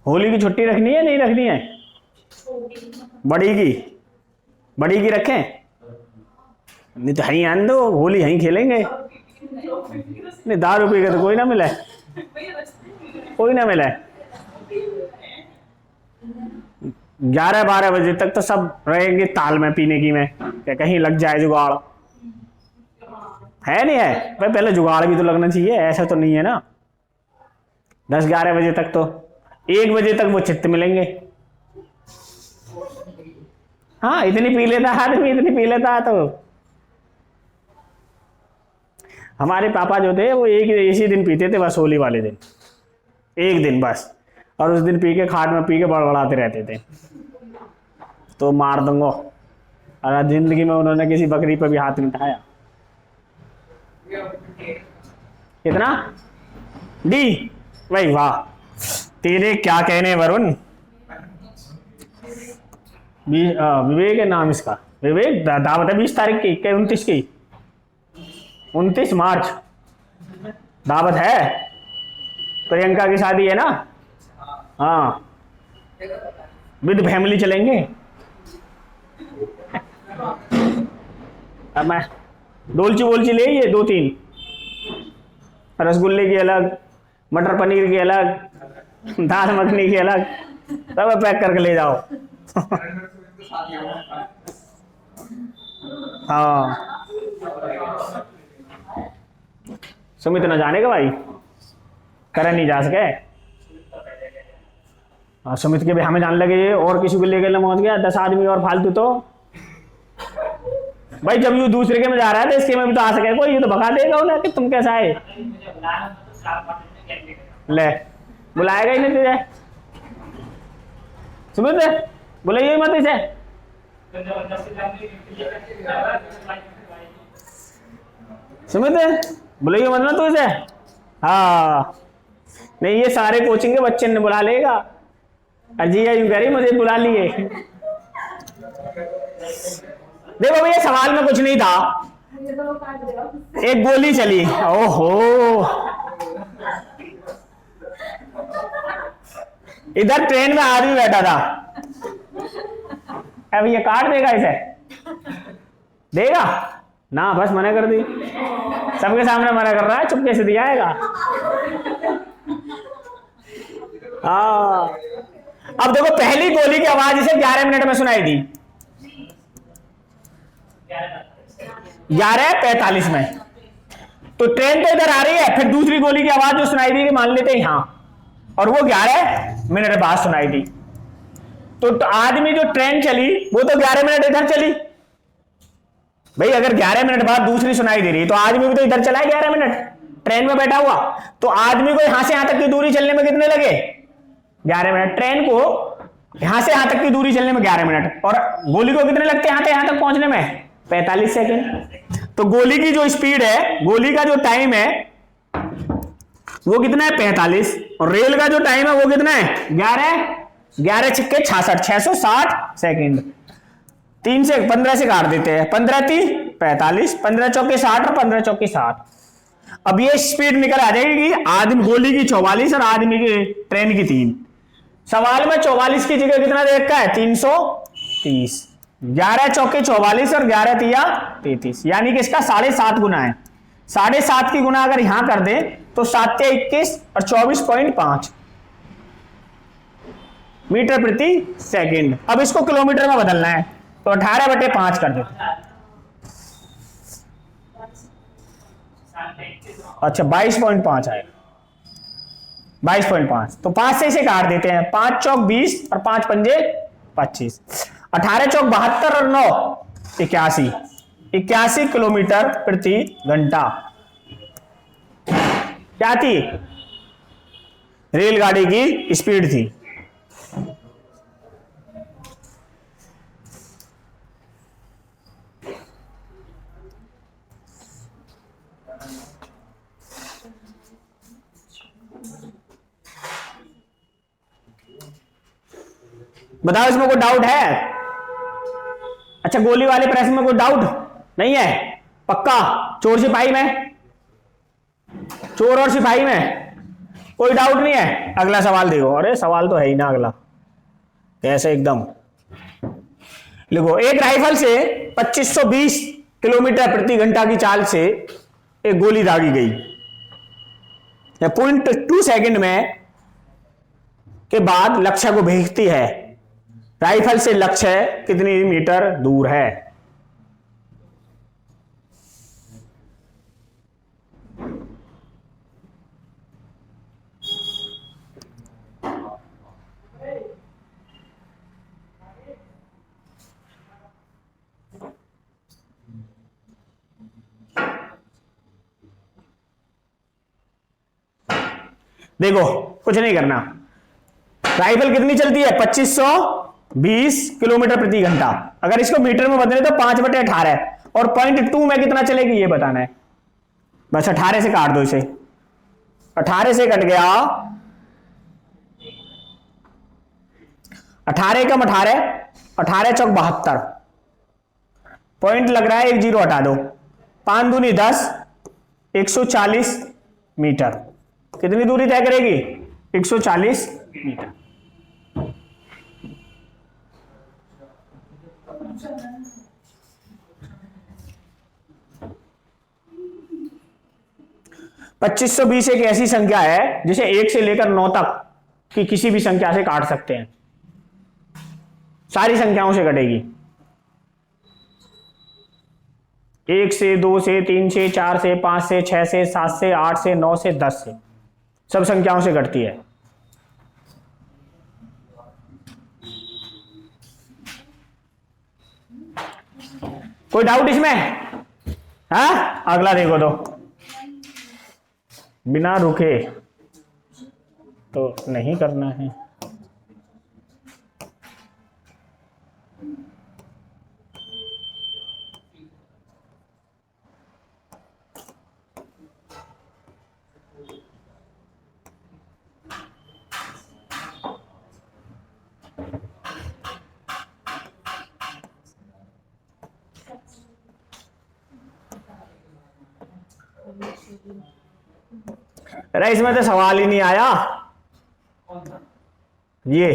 होली की छुट्टी रखनी है नहीं रखनी है? बड़ी की रखें? नहीं तो यहीं आन दो, होली यहीं खेलेंगे। नहीं, दारू पी के तो कोई ना मिले, कोई ना मिले। 11-12 बजे तक तो सब रहेंगे ताल में पीने की में, क्या कहीं लग जाए जुगाड़? है नहीं है भाई, पहले जुगाड़ भी तो लगना चाहिए, ऐसा तो नहीं है ना। 10-11 बजे तक तो 1 बजे तक वो चित्त मिलेंगे। हाँ, इतनी पी लेता आदमी, इतनी पी लेता है। तो हमारे पापा जो थे वो इसी दिन पीते थे बस, होली वाले दिन, एक दिन बस। और उस दिन पी के खाट में पी के बड़बड़ाते रहते थे, तो मार दूंगा। और जिंदगी में उन्होंने किसी बकरी पर भी हाथ नहीं उठाया। कितना डी? भाई वाह, तेरे क्या कहने वरुण। विवेक है नाम इसका, विवेक। दावत है 20 तारीख की, क्या 29 की? 29 मार्च दावत है। प्रियंका की शादी है ना? हाँ, विद फैमिली चलेंगे। अब मैं डोलची वोलची ले, ये 2-3 रसगुल्ले की अलग, मटर पनीर की अलग, दाल मखनी की अलग, सब पैक करके ले जाओ। हाँ, सुमित ना जाने का भाई, करण नहीं जा सके। हाँ, सुमित के भी हमें जान लगे, और किसी को लेकर पहुंच गया 10 आदमी और फालतू। तो भाई जब यू दूसरे के में जा रहा है तो इसके में भी तो आ सके कोई, ये तो भगा देगा उन्हें कि तुम कैसा है। ले, बुलाएगा ही नहीं तुझे सुमित, बुलाइए मत इसे। सुमित, बुलाइए मत ना तू इसे। हाँ, नहीं, ये सारे कोचिंग के बच्चे ने बुला लेगा। अजी यूं कह रही मुझे बुला लिए। देखो भैया, सवाल में कुछ नहीं था, एक गोली चली। ओहो, इधर ट्रेन में आदमी बैठा था। अब ये काट देगा इसे? देगा ना, बस मना कर दी, सबके सामने मना कर रहा है, चुपके से दिया आएगा। हाँ, अब देखो, पहली गोली की आवाज इसे 11 मिनट में सुनाई दी, 11:45 में। तो ट्रेन तो इधर आ रही है, फिर दूसरी गोली की आवाज जो सुनाई दी, मान लेते हैं यहां, और वो 11 मिनट बाद सुनाई दी। तो आदमी जो ट्रेन चली वो तो 11 मिनट इधर चली भाई। अगर 11 मिनट बाद दूसरी सुनाई दे रही तो आदमी भी तो इधर चला है 11 मिनट ट्रेन में बैठा हुआ। तो आदमी को यहां से यहां तक की दूरी चलने में कितने लगे? 11 मिनट। ट्रेन को यहां से यहां तक की दूरी चलने में 11 मिनट, और गोली को कितने लगते हैं यहां तक पहुंचने में? 45 सेकेंड। तो गोली की जो स्पीड है, गोली का जो टाइम है वो कितना है? 45। और रेल का जो टाइम है वो कितना है? 11 छक्के 66, 660 सेकेंड। 3 से 15 से काट देते हैं, 15×3 45, 15×4 60 और 15×4 60। अब ये स्पीड निकल आ जाएगी आदमी गोली की 44 और आदमी की ट्रेन की 3। सवाल में 44 की जगह कितना दे रखा है? 330। 11×4 44 और 11×3 33, यानी कि इसका 7.5 गुना है। 7.5 की गुना अगर यहां कर दे तो 7×21 और 24.5 मीटर प्रति सेकंड। अब इसको किलोमीटर में बदलना है तो 18/5 कर देते। अच्छा, 22.5 आएगा, 22.5। तो 5 से इसे काट देते हैं, 5×4 20 और 5×5 25। 18×4 72 और 9 81, 81 किलोमीटर प्रति घंटा क्या थी? रेलगाड़ी की स्पीड थी। बताओ, इसमें कोई डाउट है? अच्छा, गोली वाले प्रश्न में कोई डाउट नहीं है? पक्का? चोर सिपाही में, चोर और सिपाही में कोई डाउट नहीं है? अगला सवाल देखो। अरे सवाल तो है ही ना अगला, कैसे एकदम लिखो। एक राइफल से 2520 किलोमीटर प्रति घंटा की चाल से एक गोली दागी गई, 0.2 सेकंड में के बाद लक्ष्य को भेजती है। राइफल से लक्ष्य कितनी मीटर दूर है? देखो कुछ नहीं करना। राइफल कितनी चलती है? 2520 किलोमीटर प्रति घंटा। अगर इसको मीटर में बदले तो 5/18 और 0.2 में कितना चलेगी ये बताना है। बस 18 से काट दो इसे, 18 से कट गया, 18 कम 18, 18 चौक 72, पॉइंट लग रहा है, एक जीरो हटा दो, 5 दूनी 10, 140 मीटर। कितनी दूरी तय करेगी? 140 मीटर। पच्चीस सौ 20 एक ऐसी संख्या है जिसे 1 से लेकर 9 तक की किसी भी संख्या से काट सकते हैं। सारी संख्याओं से कटेगी, 1 से, 2 से, 3 से, 4 से, 5 से, 6 से, 7 से, 8 से, 9 से, 10 से, सब संख्याओं से कटती है। कोई डाउट इसमें? हाँ, अगला देखो तो। बिना रुके तो नहीं करना है। अरे इसमें तो सवाल ही नहीं आया। ये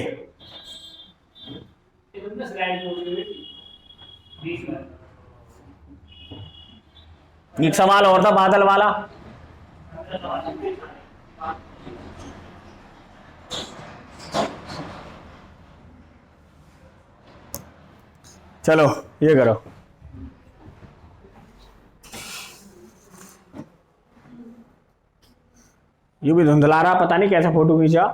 एक सवाल और था बादल वाला। चलो ये करो। ये भी धुंधला रहा, पता नहीं कैसा फोटो खींचा।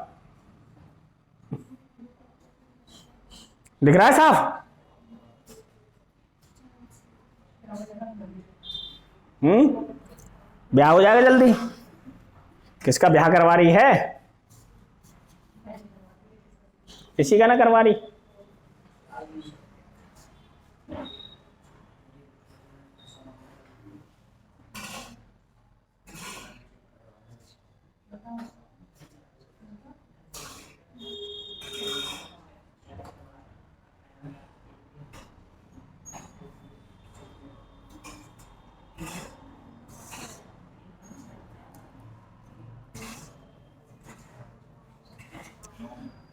दिख रहा है साफ? ब्याह हो जाएगा जल्दी। किसका ब्याह करवा रही है? किसी का ना करवा रही।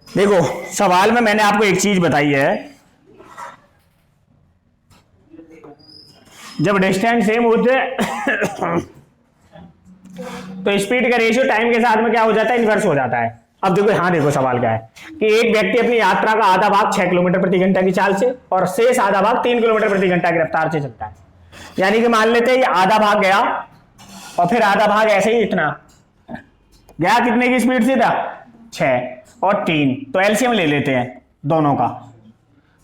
देखो सवाल में मैंने आपको एक चीज बताई है, जब डिस्टेंस सेम होते तो स्पीड का रेशियो टाइम के साथ में क्या हो जाता है? इन्वर्स हो जाता है। अब देखो, हाँ देखो सवाल क्या है कि एक व्यक्ति अपनी यात्रा का आधा भाग 6 किलोमीटर प्रति घंटा की चाल से और शेष आधा भाग 3 किलोमीटर प्रति घंटा की रफ्तार से चलता है। यानी कि मान लेते हैं ये आधा भाग गया और फिर आधा भाग ऐसे ही इतना गया, कितने की स्पीड से था? 6 और 3, तो एलसीएम ले लेते हैं दोनों का।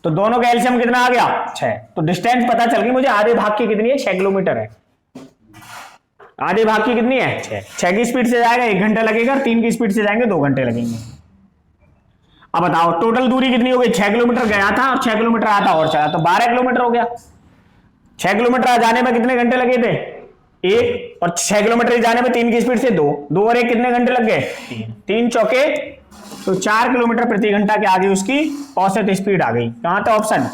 तो दोनों का एलसीएम कितना आ गया? 6। तो डिस्टेंस पता चल गई मुझे, आधे भाग की कितनी है? 6 किलोमीटर है। आधे भाग की कितनी है? 6 की स्पीड से जाएगा 1 घंटा लगेगा, 3 की स्पीड से जाएंगे 2 घंटे लगेंगे। अब बताओ टोटल दूरी कितनी हो गई? 6 किलोमीटर गया था और 6 किलोमीटर आता और चला, तो 12 किलोमीटर हो गया। 6 किलोमीटर जाने में कितने घंटे लगे थे? 1, और 6 किलोमीटर जाने में 3 की स्पीड से 2, 2 और 1 कितने घंटे लग गए? 3 चौके, तो 4 किलोमीटर प्रति घंटा के आगे उसकी औसत स्पीड आ गई। कहां था ऑप्शन?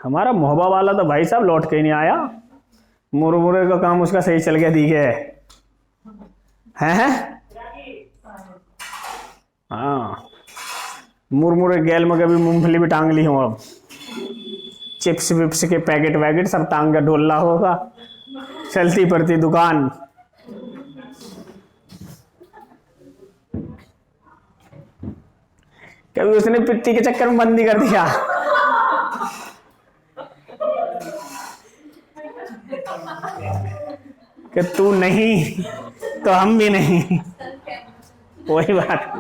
हमारा मोहब्बा वाला तो भाई साहब लौट के ही नहीं आया। मुरमुरे का काम उसका सही चल गया, दिखे हैं। हाँ, मुरमुरे गैल में कभी मूंगफली भी टांग ली हूँ। अब चिप्स विप्स के पैकेट वैकेट सब टांग का ढोला होगा, चलती पड़ती दुकान। कभी उसने पिट्टी के चक्कर में बंदी कर दिया। कि तू नहीं तो हम भी नहीं, वही बात।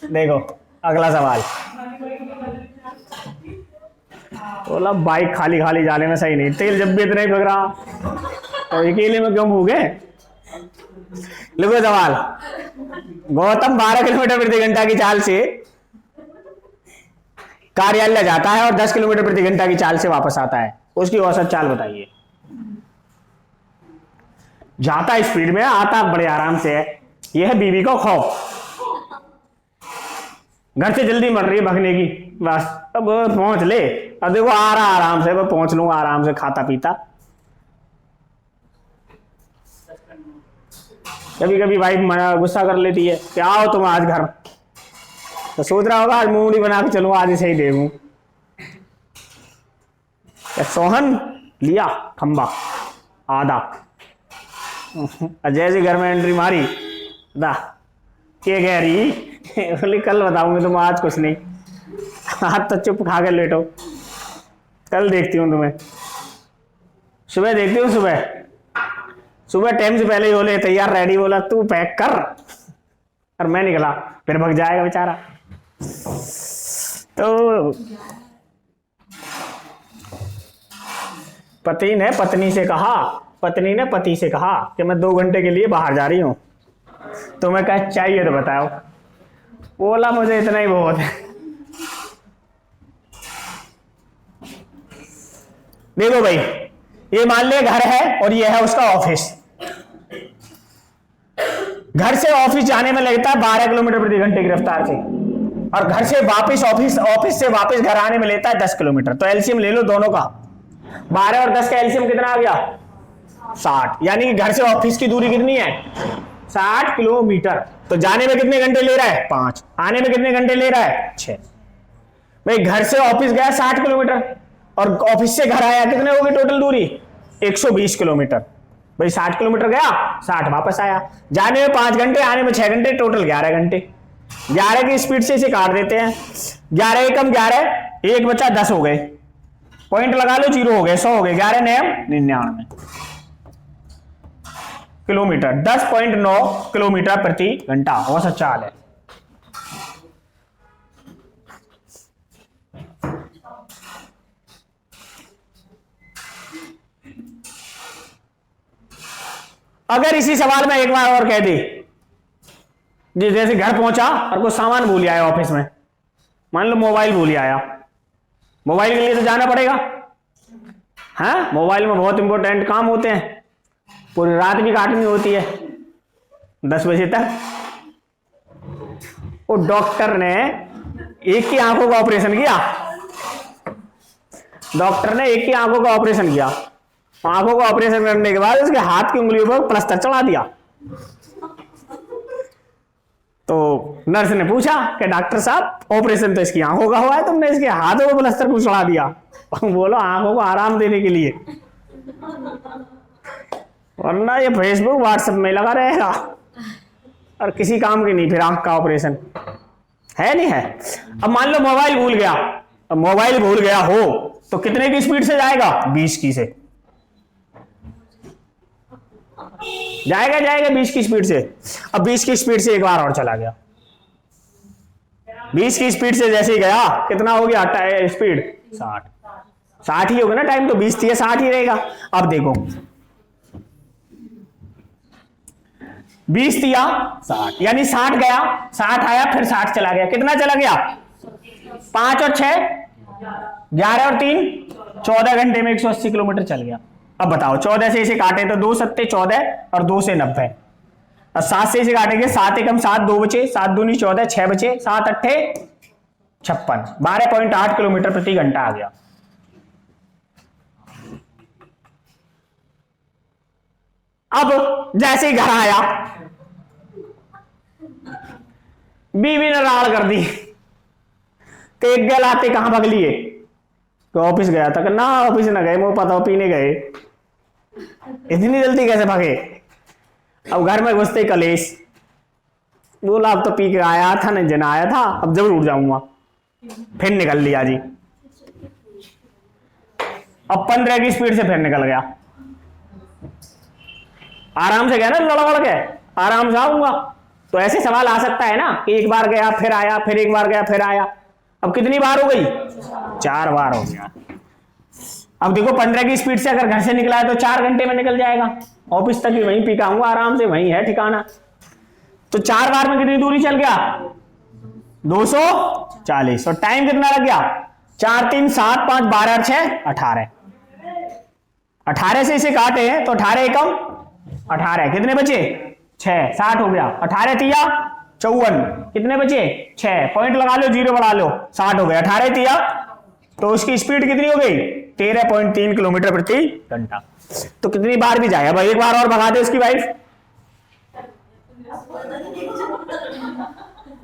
देखो अगला सवाल, बोला बाइक खाली खाली जाने में सही नहीं, तेल जब भी इतना ही फक रहा तो अकेले में क्यों भूगे। लिखो सवाल, गौतम 12 किलोमीटर प्रति घंटा की चाल से कार्यालय जाता है और 10 किलोमीटर प्रति घंटा की चाल से वापस आता है, उसकी औसत चाल बताइए। जाता स्पीड में, आता बड़े आराम से है। यह है बीवी का खौफ, घर से जल्दी मर रही है भगने की, बस अब पहुंच ले। अब देखो आ रहा आराम से, मैं पहुंच लूंगा आराम से खाता पीता। कभी कभी वाइफ गुस्सा कर लेती है कि आओ तुम आज घर, तो सोच रहा होगा आज मूंगली बना के चलूं, आज सही देखूं। सोहन लिया खंबा आधा, जैसे घर में एंट्री मारी, दा क्या कह रही, बोली कल बताऊंगी तुम, आज कुछ नहीं, आज तो चुप खा कर लेटो, कल देखती हूँ तुम्हें। सुबह देखती हूँ, सुबह टाइम से पहले ही बोले तैयार रेडी, बोला तू पैक कर, और मैं निकला, फिर भग जाएगा बेचारा। तो पति ने पत्नी से कहा, पत्नी ने पति से कहा कि मैं 2 घंटे के लिए बाहर जा रही हूं, तो मैं कहा चाहिए तो बताओ। बोला मुझे इतना ही बहुत है। देखो भाई, ये मान लिया घर है और ये है उसका ऑफिस। घर से ऑफिस जाने में लगता है 12 किलोमीटर प्रति घंटे की रफ्तार से, और घर से वापस ऑफिस से वापस घर आने में लेता है 10 किलोमीटर। तो एलसीएम ले लो दोनों का, 12 और 10 का एलसीएम कितना आ गया, 60। यानी कि घर से ऑफिस की दूरी कितनी है, 60 किलोमीटर। तो जाने में कितने घंटे ले रहा है, 5। आने में कितने घंटे ले रहा है, 6। भाई घर से ऑफिस गया 60 किलोमीटर और ऑफिस से घर आया, कितने हो गए टोटल दूरी, 120 किलोमीटर। भाई 60 किलोमीटर गया, 60 वापस आया। जाने में 5 घंटे, आने में 6 घंटे, टोटल 11 घंटे। 11 की स्पीड से इसे काट देते हैं। 11 एकम 11, 1 बचा 10 हो गए, पॉइंट लगा लो, 0 हो गए, 100 हो गए, 11 नयम 99 किलोमीटर, 10.9 किलोमीटर प्रति घंटा औसत चाल है। अगर इसी सवाल में एक बार और कह दी, जैसे घर पहुंचा और कुछ सामान भूल आया ऑफिस में, मान लो मोबाइल भूल आया, मोबाइल के लिए तो जाना पड़ेगा, हाँ मोबाइल में बहुत इंपॉर्टेंट काम होते हैं, पूरी रात भी काटनी होती है 10 बजे तक। वो डॉक्टर ने एक की आंखों का ऑपरेशन किया, डॉक्टर ने एक की आंखों का ऑपरेशन किया, आंखों का ऑपरेशन करने के बाद उसके हाथ की उंगलियों पर प्लास्टर चढ़ा दिया। तो नर्स ने पूछा कि डॉक्टर साहब ऑपरेशन तो इसकी आंखों का हुआ है, तुमने इसके हाथों को प्लास्टर क्यों चढ़ा दिया। बोलो आंखों को आराम देने के लिए, वरना ये फेसबुक व्हाट्सएप में लगा रहेगा और किसी काम की नहीं। फिर आंख का ऑपरेशन है नहीं है। अब मान लो मोबाइल भूल गया, अब मोबाइल भूल गया हो तो कितने की स्पीड से जाएगा, 20 की से जाएगा 20 की स्पीड से। अब 20 की स्पीड से एक बार और चला गया, 20 की स्पीड से जैसे ही गया, कितना हो गया स्पीड, 60 ही होगा ना, टाइम तो 20 थी, 60 ही रहेगा। अब देखो 20 दिया 60, यानी 60 गया, 60 आया, फिर 60 चला गया, कितना चला गया, 5 और 6 11 और 3 14 घंटे में 180 किलोमीटर चल गया। अब बताओ 14 से इसे काटे तो 2 सत्ते 14 और 2 से 90, अब 7 से इसे काटेंगे, 7 एकम 7, 2 बचे, 7 दूनी 14, 6 बचे, 7 अट्ठे 56, 12.8 किलोमीटर प्रति घंटा आ गया। अब जैसे ही घर आया, बीवी ने राड़ कर दी कि एक गल आते कहां भाग लिए, तो ऑफिस गया था। ना ऑफिस ना गए, मुझे पता पीने गए, इतनी जल्दी कैसे भागे। अब घर में घुसते कलेश, बोला अब तो पी के आया था, नहीं जना आया था, अब जरूर उठ जाऊंगा। फिर निकल लिया जी, अब 15 की स्पीड से फिर निकल गया। आराम से गया ना, लड़बड़ के आराम से आऊंगा। तो ऐसे सवाल आ सकता है ना कि एक बार गया फिर आया, फिर एक बार गया फिर आया। अब कितनी बार हो गई? 4 बार हो गया। अब देखो 15 की स्पीड से अगर घर से निकला है तो 4 घंटे में निकल जाएगा। ऑफिस तक ही वहीं पी के आऊंगा आराम से, वहीं है ठिकाना। तो 4 बार में कितनी दूरी चल गया? 240। और टाइम कितना लग गया? 4 3 7 5 12 6 18। 18 से इसे काटे हैं तो 18 एकम 18, कितने बचे? 6, 60 हो गया। 18 तिया 54, कितने बचे? 6, पॉइंट लगा लो, जीरो बढ़ा लो, 60 हो गया। 18 तिया, तो उसकी स्पीड कितनी हो गई? 13.3 किलोमीटर प्रति घंटा। तो कितनी बार भी जाएगा भाई, एक बार और भगा दे उसकी वाइफ,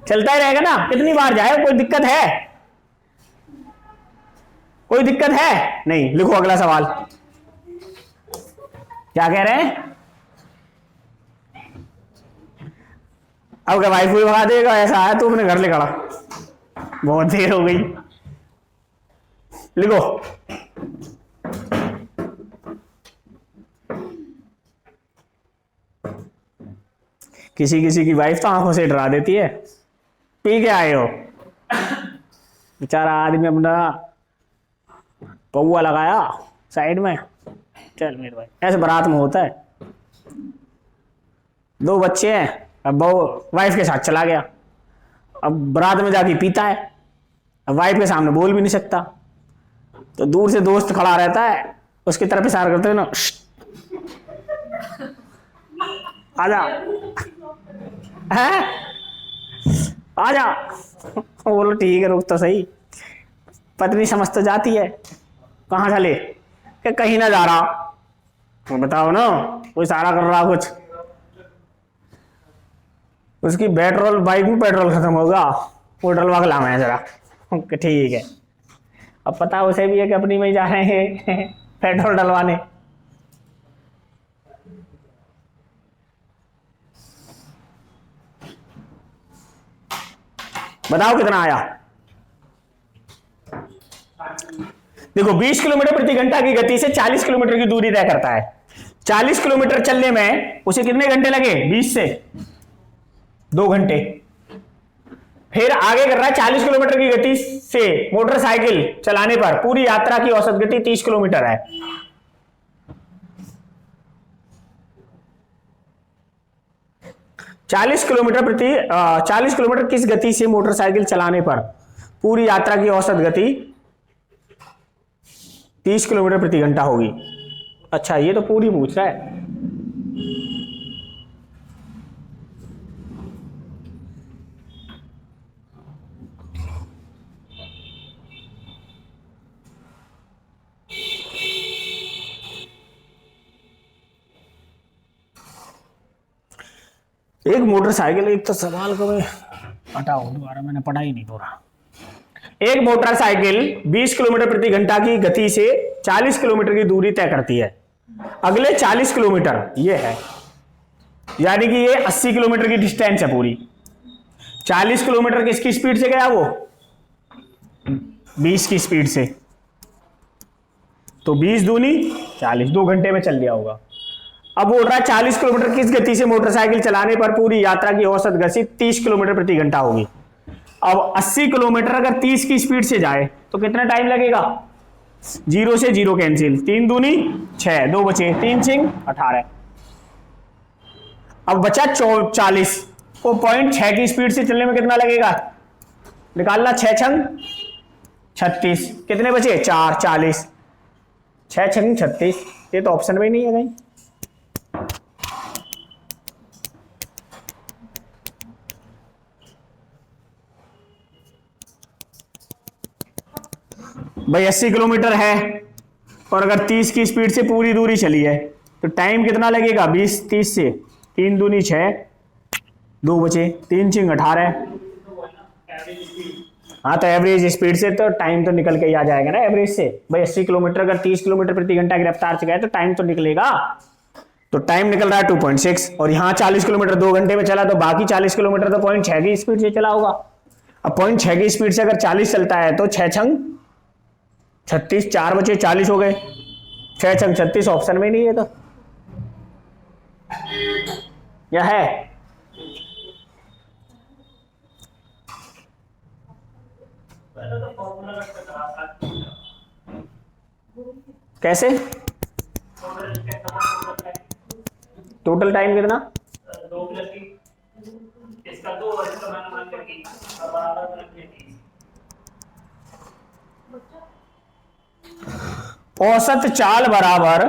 चलता ही रहेगा ना। कितनी बार जाए, कोई दिक्कत है? कोई दिक्कत है नहीं। लिखो अगला सवाल, क्या कह रहे हैं? अब क्या वाइफ भी भगा देगा? ऐसा है तो अपने घर ले खड़ा, बहुत देर हो गई। लिखो, किसी किसी की वाइफ तो आंखों से डरा देती है। पी के आए हो, बेचारा आदमी अपना पौआ लगाया साइड में, चल मेरे भाई, ऐसे बारात में होता है। 2 बच्चे हैं, अब बहू वाइफ के साथ चला गया, अब बारात में जाके पीता है, अब वाइफ के सामने बोल भी नहीं सकता, तो दूर से दोस्त खड़ा रहता है, उसकी तरफ इशारा करते हैं ना, आजा है, आजा। बोलो ठीक है, रुक तो सही। पत्नी समझ तो जाती है, कहाँ चले? कि कहीं ना जा रहा। तो बताओ ना, कोई इशारा कर रहा कुछ, उसकी पेट्रोल, बाइक में पेट्रोल खत्म होगा, वो डलवा के लाना है जरा। ठीक है, अब पता उसे भी है कि अपनी में ही जा रहे हैं पेट्रोल डलवाने। बताओ कितना आया? देखो 20 किलोमीटर प्रति घंटा की गति से 40 किलोमीटर की दूरी तय करता है। 40 किलोमीटर चलने में उसे कितने घंटे लगे? 20 से 2 घंटे। फिर आगे कर रहा है 40 किलोमीटर की गति से मोटरसाइकिल चलाने पर पूरी यात्रा की औसत गति 30 किलोमीटर है। चालीस किलोमीटर किस गति से मोटरसाइकिल चलाने पर पूरी यात्रा की औसत गति 30 किलोमीटर प्रति घंटा होगी। अच्छा, ये तो पूरी पूछ रहा है। एक मोटरसाइकिल, एक तो सवाल को मैं हटाओ, दोबारा मैंने पढ़ा ही नहीं पूरा। एक मोटरसाइकिल 20 किलोमीटर प्रति घंटा की गति से 40 किलोमीटर की दूरी तय करती है। अगले 40 किलोमीटर ये है, यानी कि ये 80 किलोमीटर की डिस्टेंस है पूरी। 40 किलोमीटर किसकी स्पीड से गया? वो 20 की स्पीड से, तो 20 दूनी 40, 2 घंटे में चल लिया होगा। अब बोल रहा है 40 किलोमीटर किस गति से मोटरसाइकिल चलाने पर पूरी यात्रा की औसत गति 30 किलोमीटर प्रति घंटा होगी। अब 80 किलोमीटर अगर 30 की स्पीड से जाए तो कितना टाइम लगेगा? 0 से 0 कैंसिल, 3 दूनी 6, 2 बचे, 3 6 18। अब बचा 40 को 0.6 की स्पीड से चलने में कितना लगेगा? निकालना, 6 6 36, कितने बचे? 4 40, 6 6 36। ये तो ऑप्शन में ही नहीं है कहीं। भाई 80 किलोमीटर है और अगर 30 की स्पीड से पूरी दूरी चली है तो टाइम कितना लगेगा? 20 30 से 3 दूनी 6, 2 बचे, 3 चिंग 18। हाँ तो एवरेज स्पीड से तो टाइम तो निकल के ही आ जाएगा ना एवरेज से। भाई 80 किलोमीटर अगर 30 किलोमीटर प्रति घंटा की रफ्तार से गए तो टाइम तो निकलेगा। तो टाइम निकल रहा है 2.6 और यहाँ 40 किलोमीटर 2 घंटे में चला तो बाकी 40 किलोमीटर तो 0.6 की स्पीड से चला होगा। अब 0.6 की स्पीड से अगर 40 चलता है तो 6 छंग 36, 4 बचे 40 हो गए, 6 छंग 36 ऑप्शन में नहीं है तो या है? कैसे? टोटल टाइम कितना? 2 + 3 इसका 2 और इसका मान करके बराबर 30। औसत चाल बराबर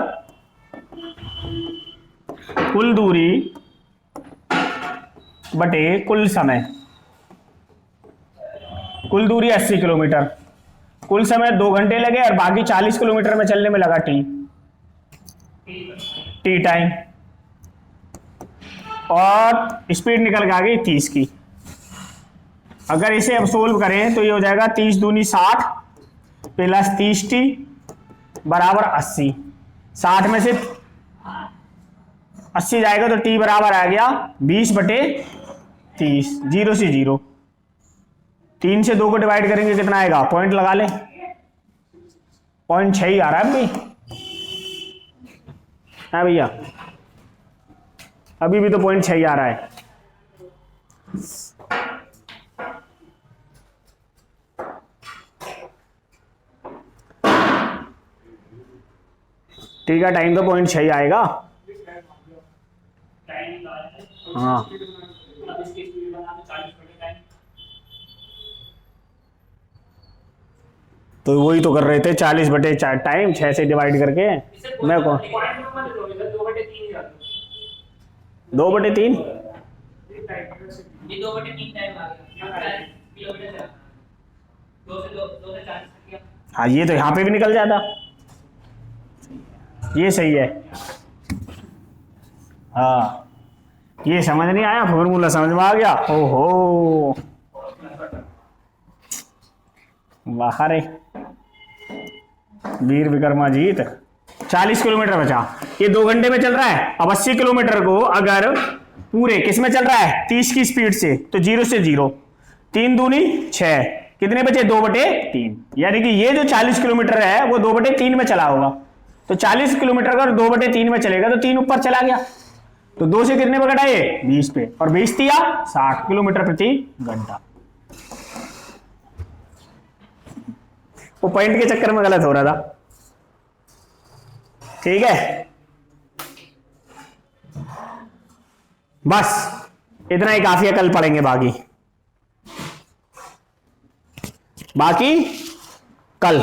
कुल दूरी बटे कुल समय। कुल दूरी 80 किलोमीटर, कुल समय 2 घंटे लगे और बाकी 40 किलोमीटर में चलने में लगा टी टाइम और स्पीड निकल के आ गई 30 की। अगर इसे अब सोल्व करें तो ये हो जाएगा 30 दूनी 60 प्लस 30t बराबर 80। 60 में से 80 जाएगा तो t बराबर आ गया 20/30, 0 से 0। 3 से 2 को डिवाइड करेंगे कितना आएगा? पॉइंट लगा ले, 0.6 ही आ रहा है अभी। हाँ भैया अभी भी तो 0.6 ही आ रहा है। ठीक है टाइम तो 0.6 ही आएगा। हाँ तो वही तो कर रहे थे 40/4 टाइम 6 से डिवाइड करके। मैं कौन 2/3 हाँ ये तो यहाँ पे भी निकल जाता। ये सही है। हाँ ये समझ नहीं आया, फॉर्मूला समझ में आ गया। ओहो वाह रे वीर विक्रमाजीत। 40 किलोमीटर बचा, ये 2 घंटे में चल रहा है। अब 80 किलोमीटर को अगर पूरे किस में चल रहा है? 30 की स्पीड से तो 0 से 0, 3 दूनी 6, कितने बचे? 2/3। यानी कि ये जो 40 किलोमीटर है वो 2/3 में चला होगा। तो 40 किलोमीटर अगर 2/3 में चलेगा तो 3 ऊपर चला गया तो 2 से कितने पे घटाए? 20 पे, और 20 दिया 60 किलोमीटर प्रति घंटा। वो पॉइंट के चक्कर में गलत हो रहा था। ठीक है बस इतना ही काफी है, कल पढ़ेंगे बाकी कल।